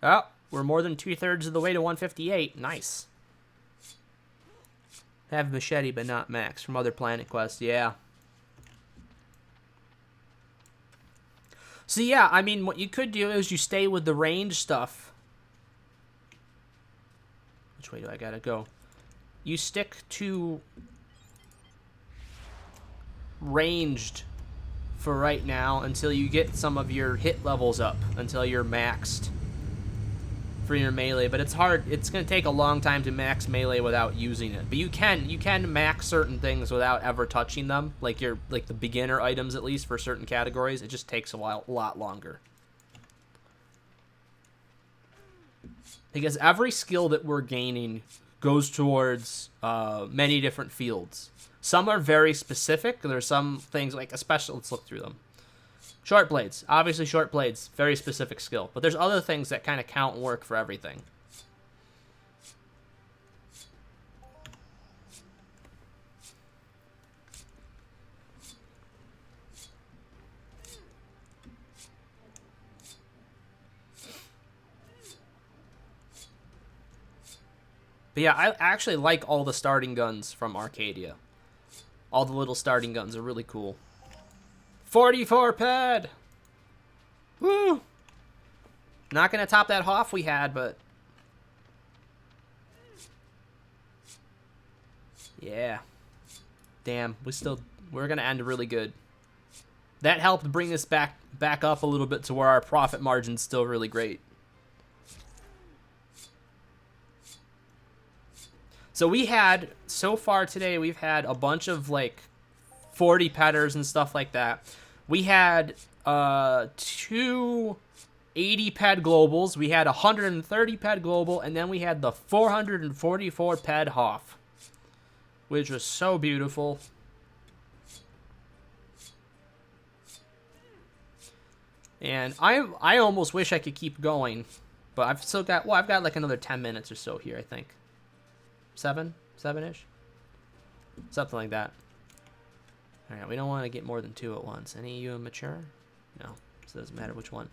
Oh, we're more than 2/3 of the way to 158. Nice. Have machete, but not max from other Planet Quest. Yeah. So yeah, I mean, what you could do is you stay with the range stuff. Which way do I gotta go? You stick to ranged for right now until you get some of your hit levels up, until you're maxed for your melee. But it's hard. It's gonna take a long time to max melee without using it. But you can max certain things without ever touching them, like the beginner items, at least for certain categories. It just takes a lot longer. Because every skill that we're gaining goes towards many different fields. Some are very specific. There's some things like, especially, let's look through them. Short blades. Obviously short blades, very specific skill. But there's other things that kind of count and work for everything. But yeah, I actually like all the starting guns from Arcadia. All the little starting guns are really cool. 44 pad! Woo! Not gonna top that Hoff we had, but... yeah. Damn, we're gonna end really good. That helped bring us back up a little bit to where our profit margin's still really great. So we had, so far today, we've had a bunch of, like, 40 petters and stuff like that. We had 2 80 ped globals. We had 130 ped global, and then we had the 444 ped Hoff, which was so beautiful. And I almost wish I could keep going, but I've still got, well, I've got like another 10 minutes or so here, I think. 7-ish? Something like that. All right, we don't want to get more than 2 at once. Any of you mature? No, so it doesn't matter which one.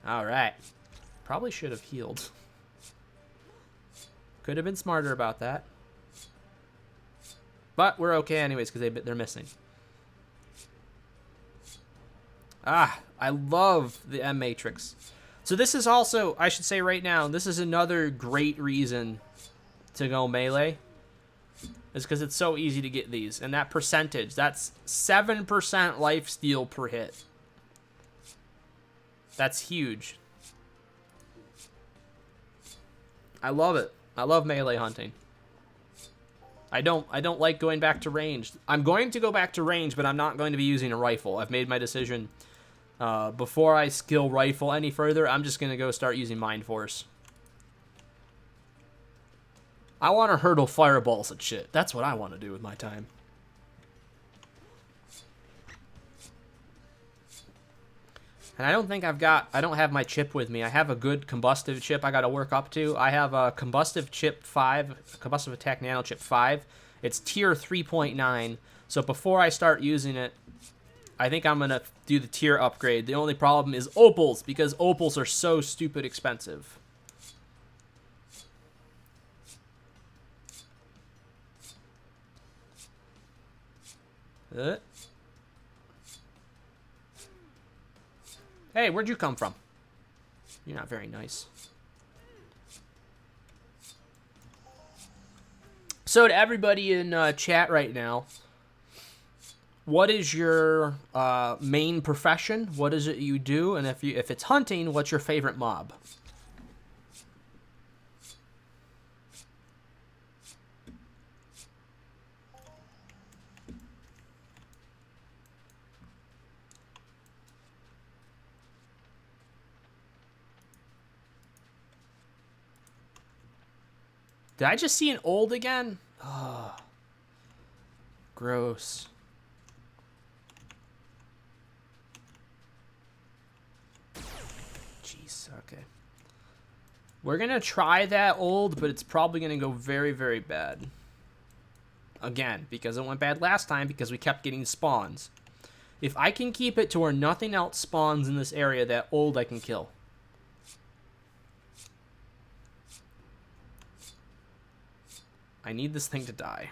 All right. Probably should have healed. Could have been smarter about that. But we're okay anyways because they're missing. Ah, I love the M Matrix. So this is also, I should say right now, this is another great reason to go melee. Is because it's so easy to get these. And that percentage, that's 7% lifesteal per hit. That's huge. I love it. I love melee hunting. I don't like going back to range. I'm going to go back to range, but I'm not going to be using a rifle. I've made my decision. Before I skill rifle any further, I'm just going to go start using Mind Force. I want to hurdle fireballs at shit. That's what I want to do with my time. And I don't think I don't have my chip with me. I have a good combustive chip I got to work up to. I have a combustive chip 5, combustive attack nano chip 5. It's tier 3.9. So before I start using it, I think I'm going to do the tier upgrade. The only problem is opals, because opals are so stupid expensive. Hey, where'd you come from? You're not very nice. So to everybody in chat right now, what is your main profession? What is it you do? And if it's hunting, what's your favorite mob? Did I just see an old again? Oh, gross. Jeez, okay. We're going to try that old, but it's probably going to go very, very bad. Again, because it went bad last time because we kept getting spawns. If I can keep it to where nothing else spawns in this area, that old I can kill. I need this thing to die.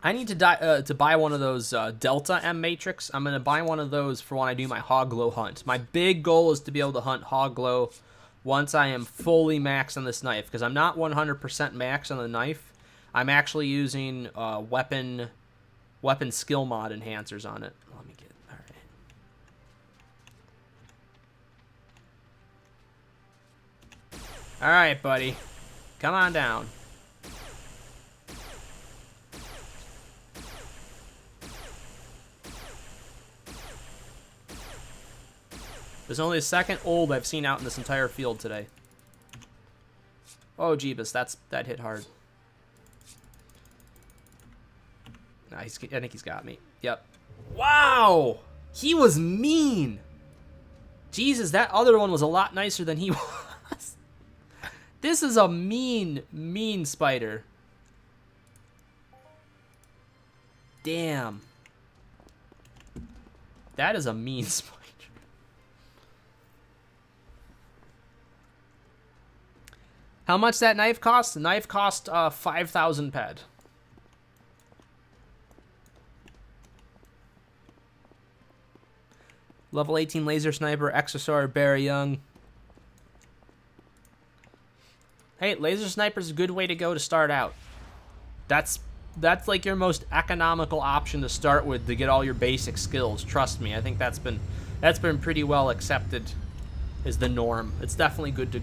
I need to buy one of those Delta M Matrix. I'm going to buy one of those for when I do my Hoglow hunt. My big goal is to be able to hunt Hoglow once I am fully maxed on this knife, because I'm not 100% maxed on the knife. I'm actually using weapon skill mod enhancers on it. Let me get, all right. All right, buddy. Come on down. There's only a second old I've seen out in this entire field today. Oh, Jeebus, that hit hard. Nah, I think he's got me. Yep. Wow! He was mean! Jesus, that other one was a lot nicer than he was. This is a mean, mean spider. Damn. That is a mean spider. How much that knife cost? The knife cost 5,000 ped. Level 18 laser sniper, Exosaur, Barry Young. Hey, laser sniper's a good way to go to start out. That's like your most economical option to start with to get all your basic skills. Trust me, I think that's been pretty well accepted as the norm. It's definitely good to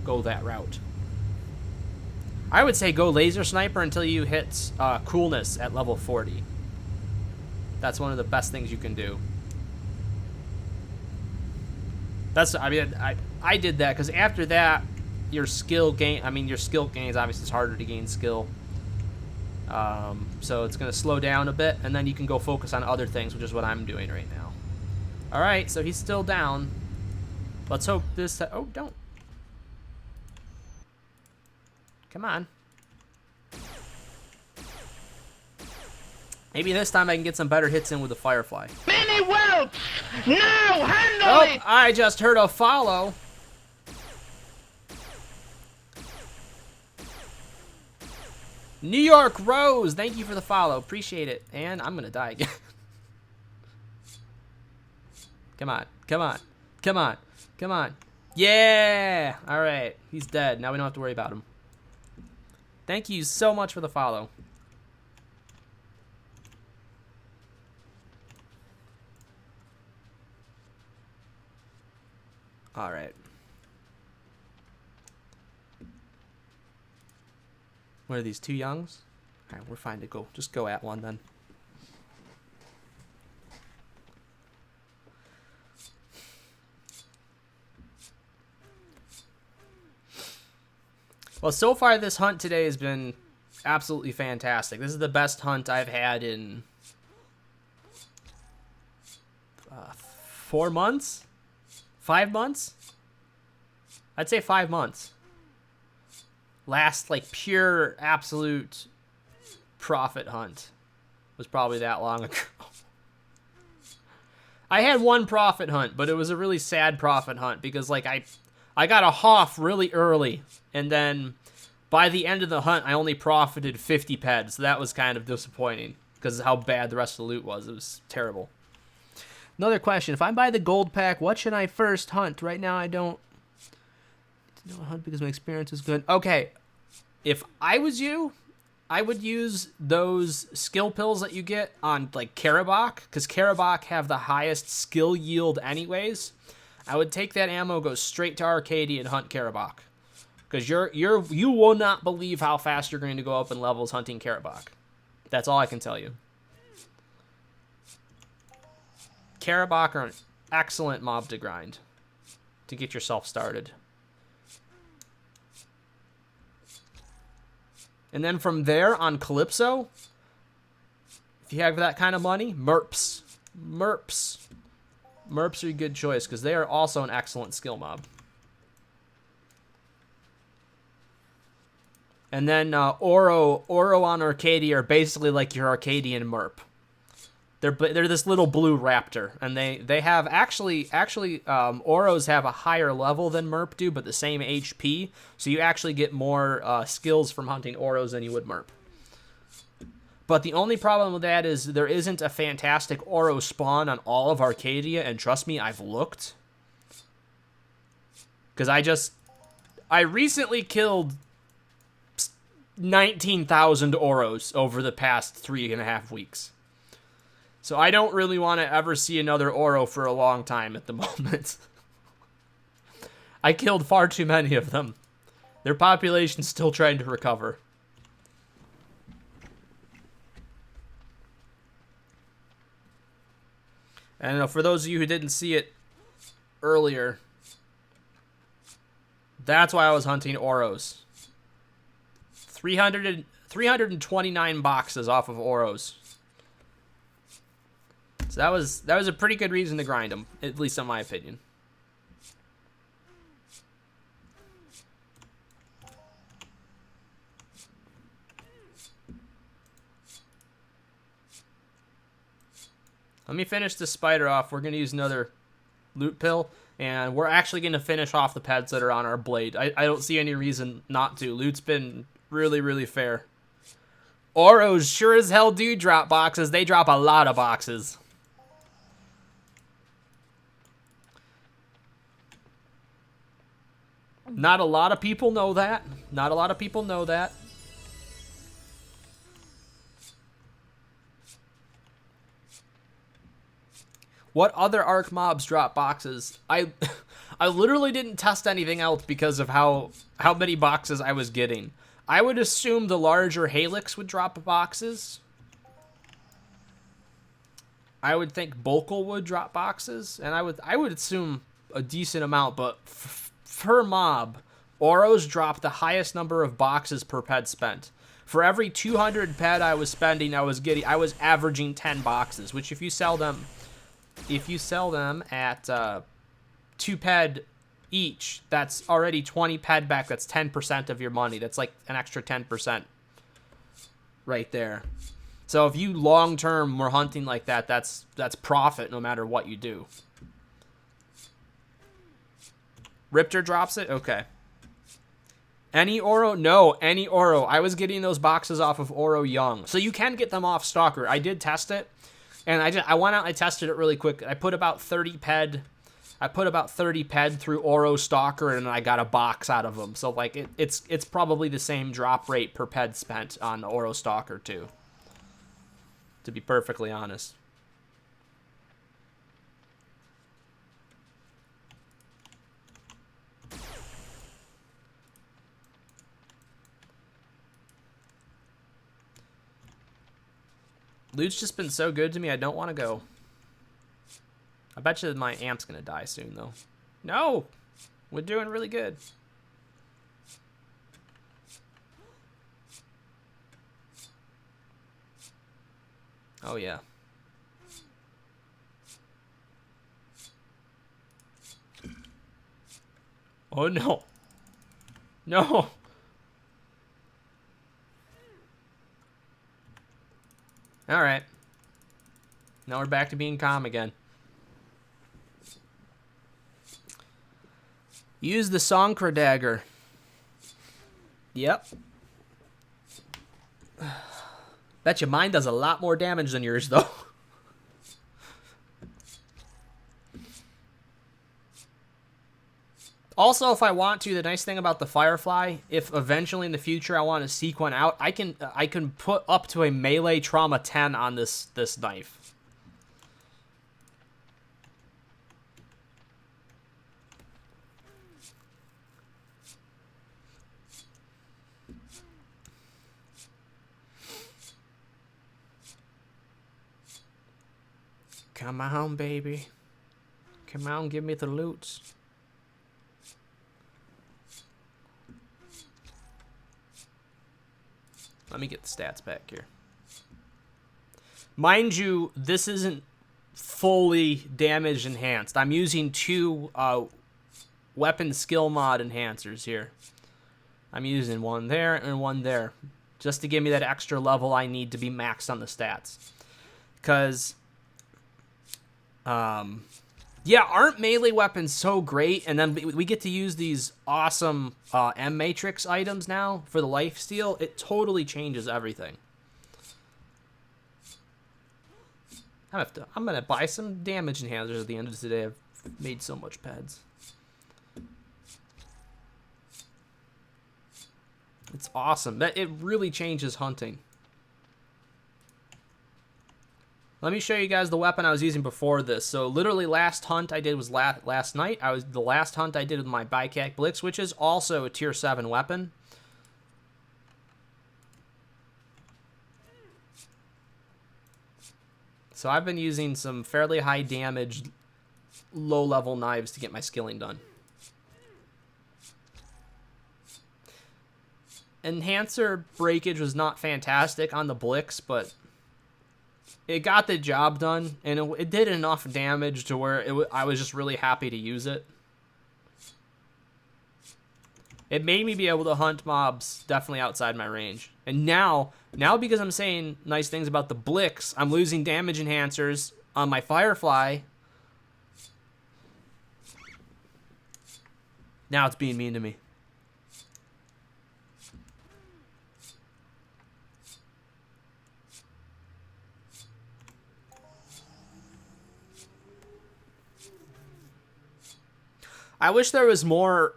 go that route. I would say go laser sniper until you hit coolness at level 40. That's one of the best things you can do. I did that because after that, your skill gain. I mean, your skill gains, obviously it's harder to gain skill. So it's going to slow down a bit, and then you can go focus on other things, which is what I'm doing right now. All right, so he's still down. Let's hope this... Oh, don't. Come on. Maybe this time I can get some better hits in with the Firefly. Mini whelps! Now handle Oh, it! I just heard a follow. New York Rose, thank you for the follow. Appreciate it. And I'm going to die again. Come on. Come on. Come on. Come on. Yeah! All right. He's dead. Now we don't have to worry about him. Thank you so much for the follow. All right. What are these, 2 youngs? All right, we're fine to go. Just go at one then. Well, so far this hunt today has been absolutely fantastic. This is the best hunt I've had in 4 months? 5 months? I'd say 5 months. Last, like, pure, absolute profit hunt was probably that long ago. I had one profit hunt, but it was a really sad profit hunt because, like, I got a Hoff really early, and then by the end of the hunt, I only profited 50 peds, so that was kind of disappointing because of how bad the rest of the loot was. It was terrible. Another question. If I buy the gold pack, what should I first hunt? Right now, I don't hunt because my experience is good. Okay, if I was you, I would use those skill pills that you get on, like, Karabakh, because Karabakh have the highest skill yield anyways. I would take that ammo, go straight to Arcadia, and hunt Karabakh. Because you will not believe how fast you're going to go up in levels hunting Karabakh. That's all I can tell you. Karabakh are an excellent mob to grind to get yourself started. And then from there on Calypso, if you have that kind of money, Merps. Merps are a good choice because they are also an excellent skill mob. And then Oro on Arcadia are basically like your Arcadian Merp. They're this little blue raptor, and they have actually Oros have a higher level than Merp do, but the same HP, so you actually get more skills from hunting Oros than you would Merp. But the only problem with that is there isn't a fantastic Oro spawn on all of Arcadia, and trust me, I've looked. Because I recently killed 19,000 Oros over the past 3.5 weeks. So I don't really want to ever see another Oro for a long time at the moment. I killed far too many of them. Their population's still trying to recover. And for those of you who didn't see it earlier, that's why I was hunting Oros. 329 boxes off of Oros. So that was a pretty good reason to grind them, at least in my opinion. Let me finish this spider off. We're going to use another loot pill, and we're actually going to finish off the pets that are on our blade. I don't see any reason not to. Loot's been really, really fair. Oros sure as hell do drop boxes. They drop a lot of boxes. Not a lot of people know that. Not a lot of people know that. What other Arc mobs drop boxes? I literally didn't test anything else because of how many boxes I was getting. I would assume the larger Helix would drop boxes. I would think Bulkle would drop boxes, and I would assume a decent amount, but per mob, Oros drop the highest number of boxes per ped spent. For every 200 ped I was spending, I was averaging 10 boxes, which if you sell them at 2 ped each, that's already 20 ped back. That's 10% of your money. That's like an extra 10% right there. So if you long term were hunting like that, that's profit no matter what you do. Riptor drops it? Okay. Any Oro? No, any Oro. I was getting those boxes off of Oro Young. So you can get them off Stalker. I did test it. And I went out and I tested it really quick. I put about 30 ped through Oro Stalker, and I got a box out of them. So like it's probably the same drop rate per ped spent on Oro Stalker too, to be perfectly honest. Loot's just been so good to me, I don't want to go. I bet you my amp's going to die soon, though. No! We're doing really good. Oh, yeah. Oh, no. No! Alright. Now we're back to being calm again. Use the Sonkra dagger. Yep. Bet you mine does a lot more damage than yours, though. Also, if I want to, the nice thing about the Firefly, if eventually in the future I want to seek one out, I can put up to a melee trauma 10 on this knife. Come on, baby. Come on, give me the loot. Let me get the stats back here. Mind you, this isn't fully damage enhanced. I'm using 2 weapon skill mod enhancers here. I'm using one there and one there, just to give me that extra level I need to be maxed on the stats. Because, yeah, aren't melee weapons so great? And then we get to use these awesome M-Matrix items now for the lifesteal. It totally changes everything. I'm gonna buy some damage enhancers at the end of today. I've made so much peds. It's awesome. It really changes hunting. Let me show you guys the weapon I was using before this. So literally last hunt I did was last night. The last hunt I did with my Bycac Blitz, which is also a tier 7 weapon. So I've been using some fairly high damage, low level knives to get my skilling done. Enhancer breakage was not fantastic on the Blix, but it got the job done, and it did enough damage to where I was just really happy to use it. It made me be able to hunt mobs definitely outside my range. And now because I'm saying nice things about the Blix, I'm losing damage enhancers on my Firefly. Now it's being mean to me. I wish there was more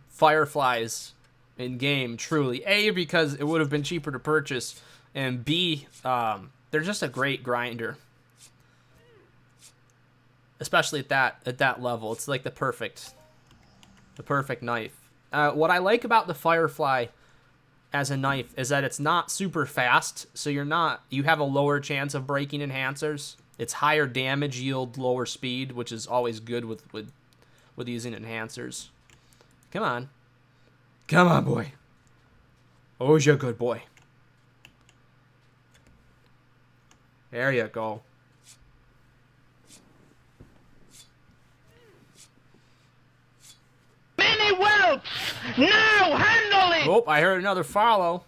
Fireflies in game, truly. A, because it would have been cheaper to purchase, and B, they're just a great grinder. Especially at that level. It's like the perfect knife. What I like about the Firefly as a knife is that it's not super fast, so you have a lower chance of breaking enhancers. It's higher damage yield, lower speed, which is always good with using enhancers. Come on. Come on, boy. Oh, you're a good boy. There you go. Mini whelps! Now handle it! Oh, I heard another follow.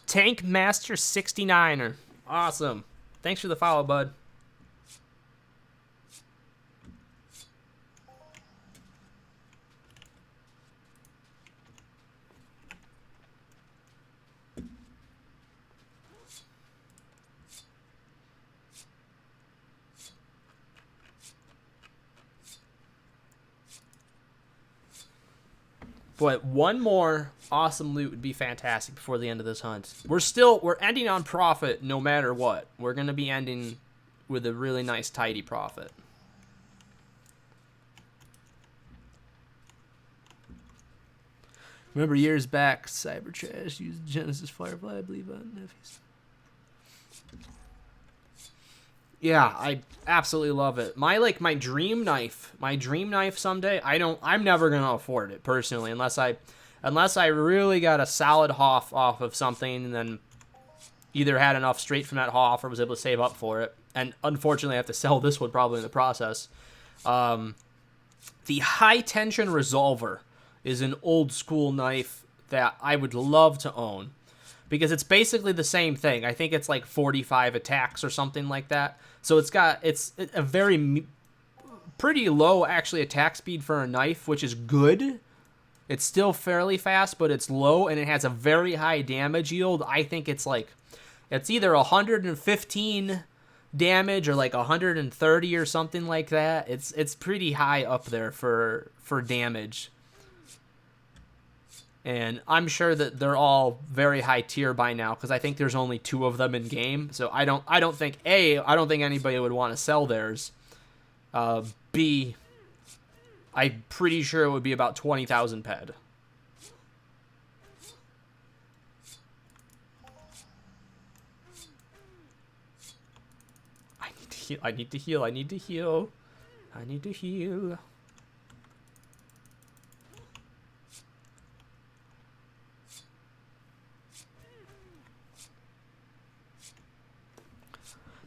Tank Master 69er. Awesome. Thanks for the follow, bud. But one more awesome loot would be fantastic before the end of this hunt. We're ending on profit no matter what. We're going to be ending with a really nice tidy profit. Remember years back, Cybertrash used Genesis Firefly, I believe, on Nephews. Yeah, I absolutely love it. My dream knife someday. I'm never gonna afford it personally unless I really got a solid HOF off of something and then either had enough straight from that HOF or was able to save up for it. And unfortunately, I have to sell this one probably in the process. The high tension resolver is an old school knife that I would love to own because it's basically the same thing. I think it's like 45 attacks or something like that. So it's a pretty low actually attack speed for a knife, which is good. It's still fairly fast, but it's low and it has a very high damage yield. I think it's either 115 damage or like 130 or something like that. It's pretty high up there for damage. And I'm sure that they're all very high tier by now because I think there's only 2 of them in game. So I don't think anybody would want to sell theirs. B, I'm pretty sure it would be about 20,000 ped. I need to heal.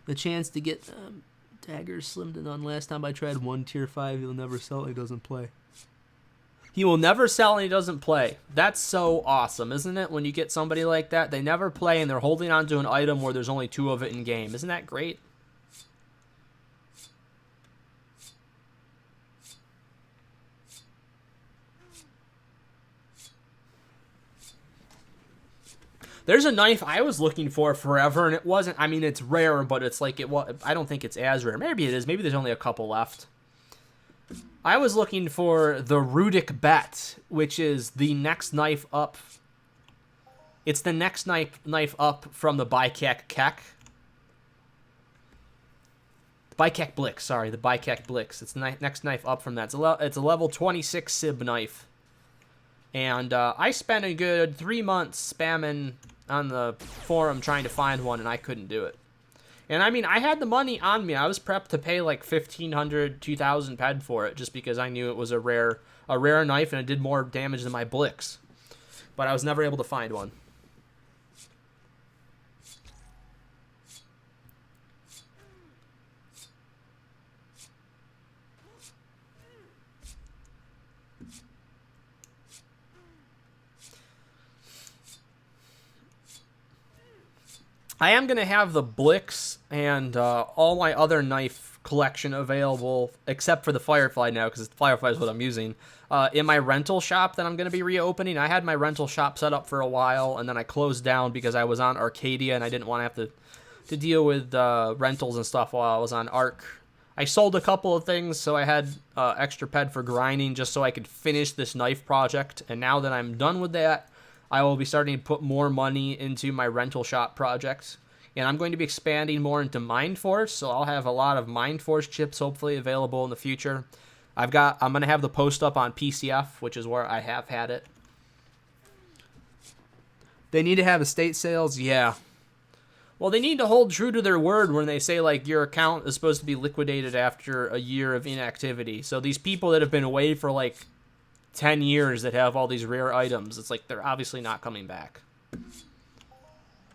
The chance to get daggers slimmed in on last time I tried one tier 5, he'll never sell and he doesn't play. He will never sell and he doesn't play. That's so awesome, isn't it? When you get somebody like that, they never play and they're holding on to an item where there's only 2 of it in game. Isn't that great? There's a knife I was looking for forever, and it wasn't. I mean, it's rare, but it's like I don't think it's as rare. Maybe it is. Maybe there's only a couple left. I was looking for the Rudic Bet, which is the next knife up. It's the next knife up from the Bycak Kek. Bycak Blix, sorry, the Bycak Blix. It's the next knife up from that. It's a level 26 Sib knife. And I spent a good 3 months spamming on the forum trying to find one, and I couldn't do it. And I mean, I had the money on me. I was prepped to pay like 1,500, 2,000 ped for it, just because I knew it was a rare knife and it did more damage than my Blix. But I was never able to find one. I am going to have the Blix and all my other knife collection available, except for the Firefly now, because Firefly is what I'm using, in my rental shop that I'm going to be reopening. I had my rental shop set up for a while, and then I closed down because I was on Arcadia, and I didn't want to have to deal with rentals and stuff while I was on Arc. I sold a couple of things, so I had extra ped for grinding just so I could finish this knife project, and now that I'm done with that, I will be starting to put more money into my rental shop project. And I'm going to be expanding more into Mind Force, so I'll have a lot of Mind Force chips hopefully available in the future. I'm going to have the post up on PCF, which is where I have had it. They need to have estate sales? Yeah. Well, they need to hold true to their word when they say, like, your account is supposed to be liquidated after a year of inactivity. So these people that have been away for, like, 10 years that have all these rare items, it's like they're obviously not coming back.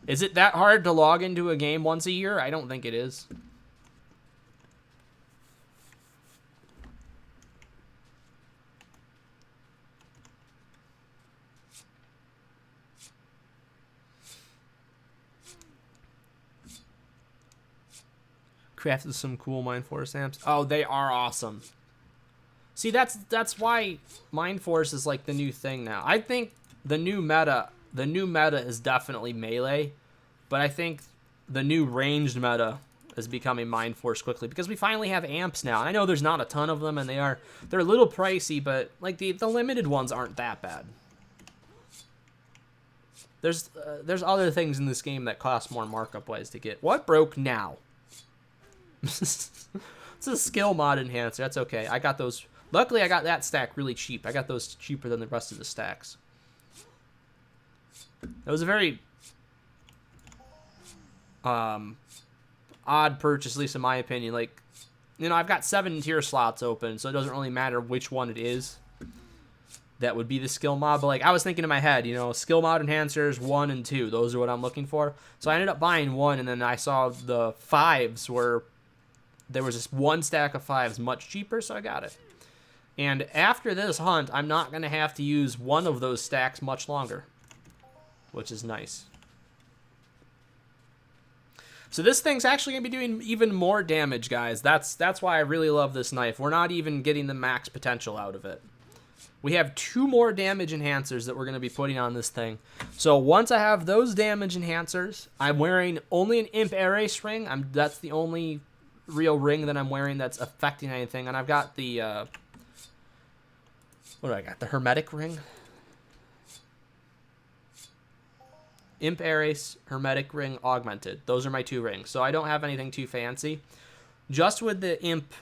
Is it that hard to log into a game once a year? I don't think it is. Crafted some cool Mind Force amps. Oh, they are awesome. See, that's why Mind Force is like the new thing now. I think the new meta is definitely melee, but I think the new ranged meta is becoming Mind Force quickly because we finally have amps now. I know there's not a ton of them and they're a little pricey, but like the limited ones aren't that bad. There's other things in this game that cost more markup wise to get. What broke now? It's a skill mod enhancer. That's okay. I got those. Luckily, I got that stack really cheap. I got those cheaper than the rest of the stacks. That was a very odd purchase, at least in my opinion. Like, you know, I've got 7 tier slots open, so it doesn't really matter which one it is. That would be the skill mod. But like, I was thinking in my head, you know, skill mod enhancers 1 and 2. Those are what I'm looking for. So I ended up buying 1, and then I saw the 5s were. There was this 1 stack of 5s much cheaper, so I got it. And after this hunt, I'm not going to have to use one of those stacks much longer, which is nice. So this thing's actually going to be doing even more damage, guys. That's why I really love this knife. We're not even getting the max potential out of it. We have 2 more damage enhancers that we're going to be putting on this thing. So once I have those damage enhancers, I'm wearing only an Imp Air Ace ring. That's the only real ring that I'm wearing that's affecting anything. And I've got the what do I got? The Hermetic ring. Imp Air Ace, Hermetic ring, Augmented. Those are my 2 rings. So I don't have anything too fancy. Just with the Imp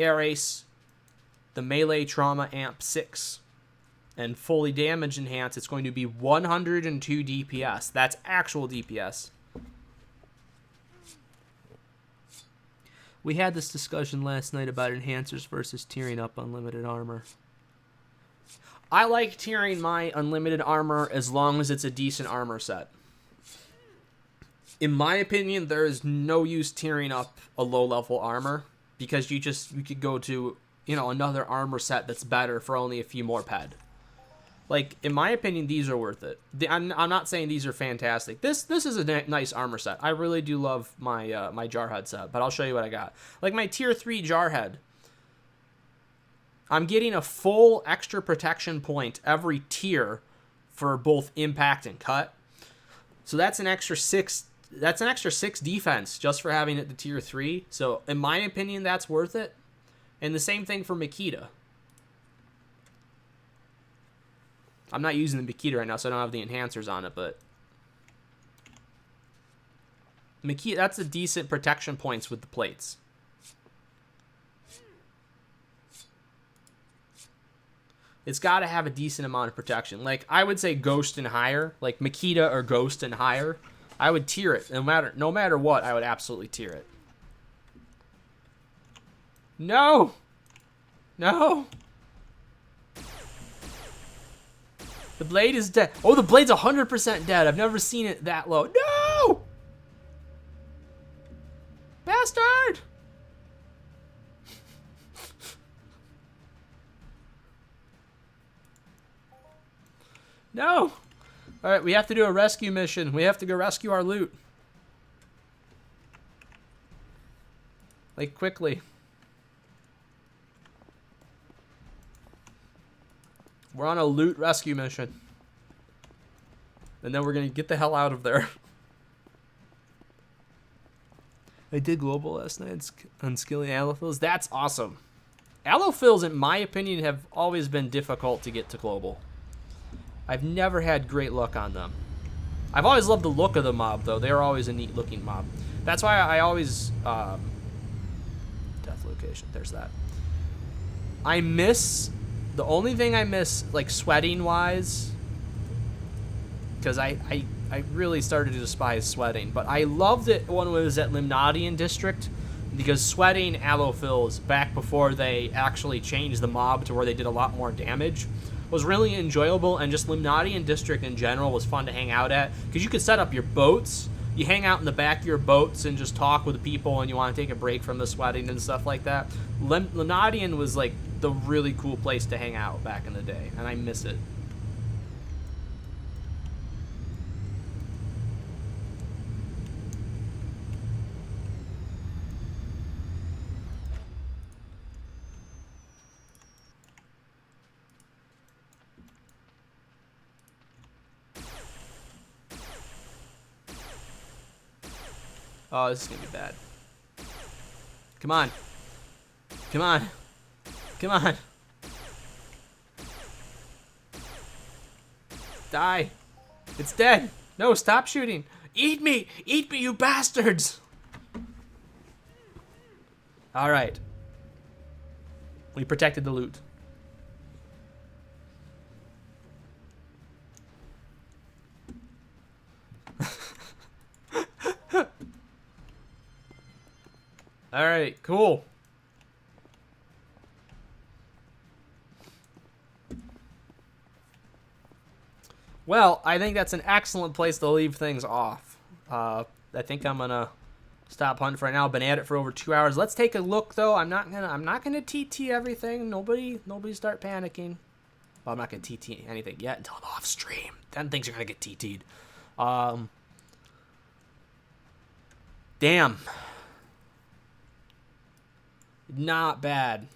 Air Ace, the Melee Trauma Amp 6, and fully damage enhanced, it's going to be 102 DPS. That's actual DPS. We had this discussion last night about enhancers versus tiering up unlimited armor. I like tiering my unlimited armor as long as it's a decent armor set. In my opinion, there is no use tiering up a low-level armor because you could go to, you know, another armor set that's better for only a few more ped. Like, in my opinion, these are worth it. I'm not saying these are fantastic. This is a nice armor set. I really do love my my Jarhead set, but I'll show you what I got. Like my tier 3 Jarhead, I'm getting a full extra protection point every tier for both impact and cut. So that's an extra 6. That's an extra 6 defense just for having it to tier 3. So in my opinion, that's worth it. And the same thing for Makita. I'm not using the Makita right now, so I don't have the enhancers on it, but Makita, that's a decent protection points with the plates. It's got to have a decent amount of protection. Like, I would say Ghost and higher, like Makita or Ghost and higher. I would tier it. No matter what, I would absolutely tier it. No! No! The blade is dead. Oh, the blade's 100% dead. I've never seen it that low. No! Bastard! No! Alright, we have to do a rescue mission. We have to go rescue our loot. Like, quickly. We're on a loot rescue mission. And then we're going to get the hell out of there. I did global last night on skilling allophiles. That's awesome. Allophils, in my opinion, have always been difficult to get to global. I've never had great luck on them. I've always loved the look of the mob, though. They're always a neat looking mob. That's why I always... death location. There's that. I miss... The only thing I miss, like, sweating-wise... Because I I really started to despise sweating. But I loved it when it was at Limnadian District, because sweating allophiles back before they actually changed the mob to where they did a lot more damage was really enjoyable, and just Limnadian District in general was fun to hang out at, because you could set up your boats. You hang out in the back of your boats and just talk with the people, and you want to take a break from the sweating and stuff like that. Limnadian was like the really cool place to hang out back in the day, and I miss it. Oh, this is gonna be bad. Come on. Come on. Come on. Die. It's dead. No, stop shooting. Eat me! Eat me, you bastards! Alright. We protected the loot. Alright, cool. Well, I think that's an excellent place to leave things off. I think I'm gonna stop hunting for now. Been at it for over 2 hours. Let's take a look, though. I'm not gonna TT everything. Nobody start panicking. Well, I'm not gonna TT anything yet until I'm off stream. Then things are gonna get TT'd. Damn. Not bad.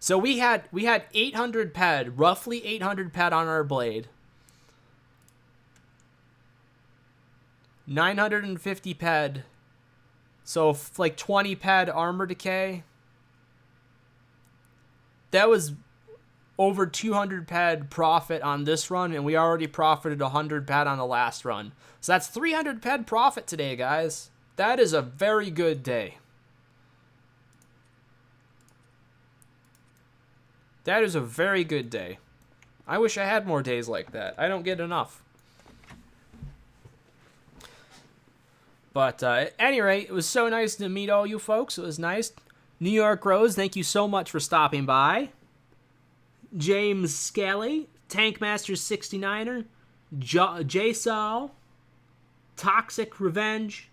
So we had 800 ped, roughly 800 ped on our blade. 950 ped. So like 20 ped armor decay. That was over 200 ped profit on this run, and we already profited 100 ped on the last run. So that's 300 ped profit today, guys. That is a very good day. That is a very good day. I wish I had more days like that. I don't get enough. But at any rate, it was so nice to meet all you folks. It was nice. New York Rose, thank you so much for stopping by. James Scally, Tankmaster 69er, J-Sol, Toxic Revenge,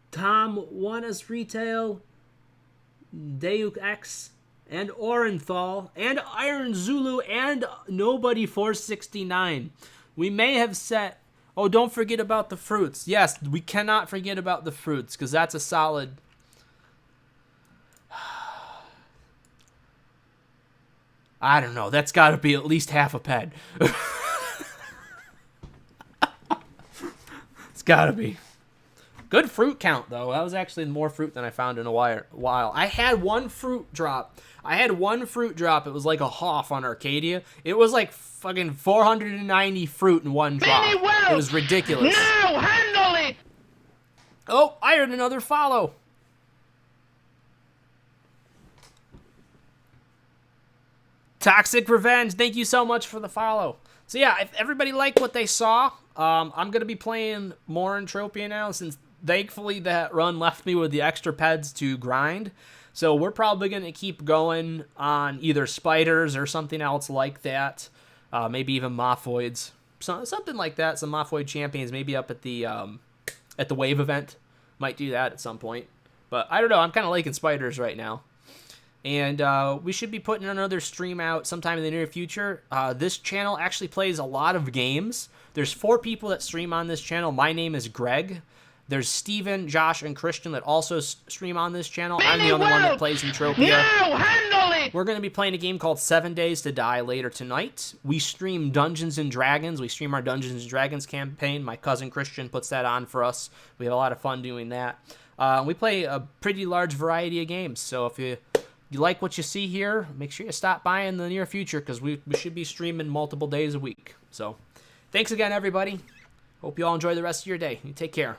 Tom Wanas Retail, Deuk X, and Orenthal, and Iron Zulu, and Nobody 469. We may have set... Oh, don't forget about the fruits. Yes, we cannot forget about the fruits, because that's a solid... I don't know. That's got to be at least half a ped. It's got to be. Good fruit count, though. That was actually more fruit than I found in a while. I had one fruit drop. It was like a Hoff on Arcadia. It was like fucking 490 fruit in one drop. It was ridiculous. Now handle it! Oh, I heard another follow. Toxic Revenge, thank you so much for the follow. So yeah, if everybody liked what they saw, I'm going to be playing more Entropia now, since thankfully that run left me with the extra peds to grind. So we're probably going to keep going on either spiders or something else like that. Maybe even Mophoids. Something like that, some Mophoid champions, maybe up at the Wave event. Might do that at some point. But I don't know, I'm kind of liking spiders right now. And we should be putting another stream out sometime in the near future. This channel actually plays a lot of games. There's 4 people that stream on this channel. My name is Greg. There's Steven, Josh, and Christian that also stream on this channel. I'm the only one that plays Entropia. Now handle it! We're going to be playing a game called 7 Days to Die later tonight. We stream Dungeons & Dragons. We stream our Dungeons & Dragons campaign. My cousin Christian puts that on for us. We have a lot of fun doing that. We play a pretty large variety of games. So if you like what you see here, make sure you stop by in the near future, because we should be streaming multiple days a week. So thanks again, everybody. Hope you all enjoy the rest of your day. You take care.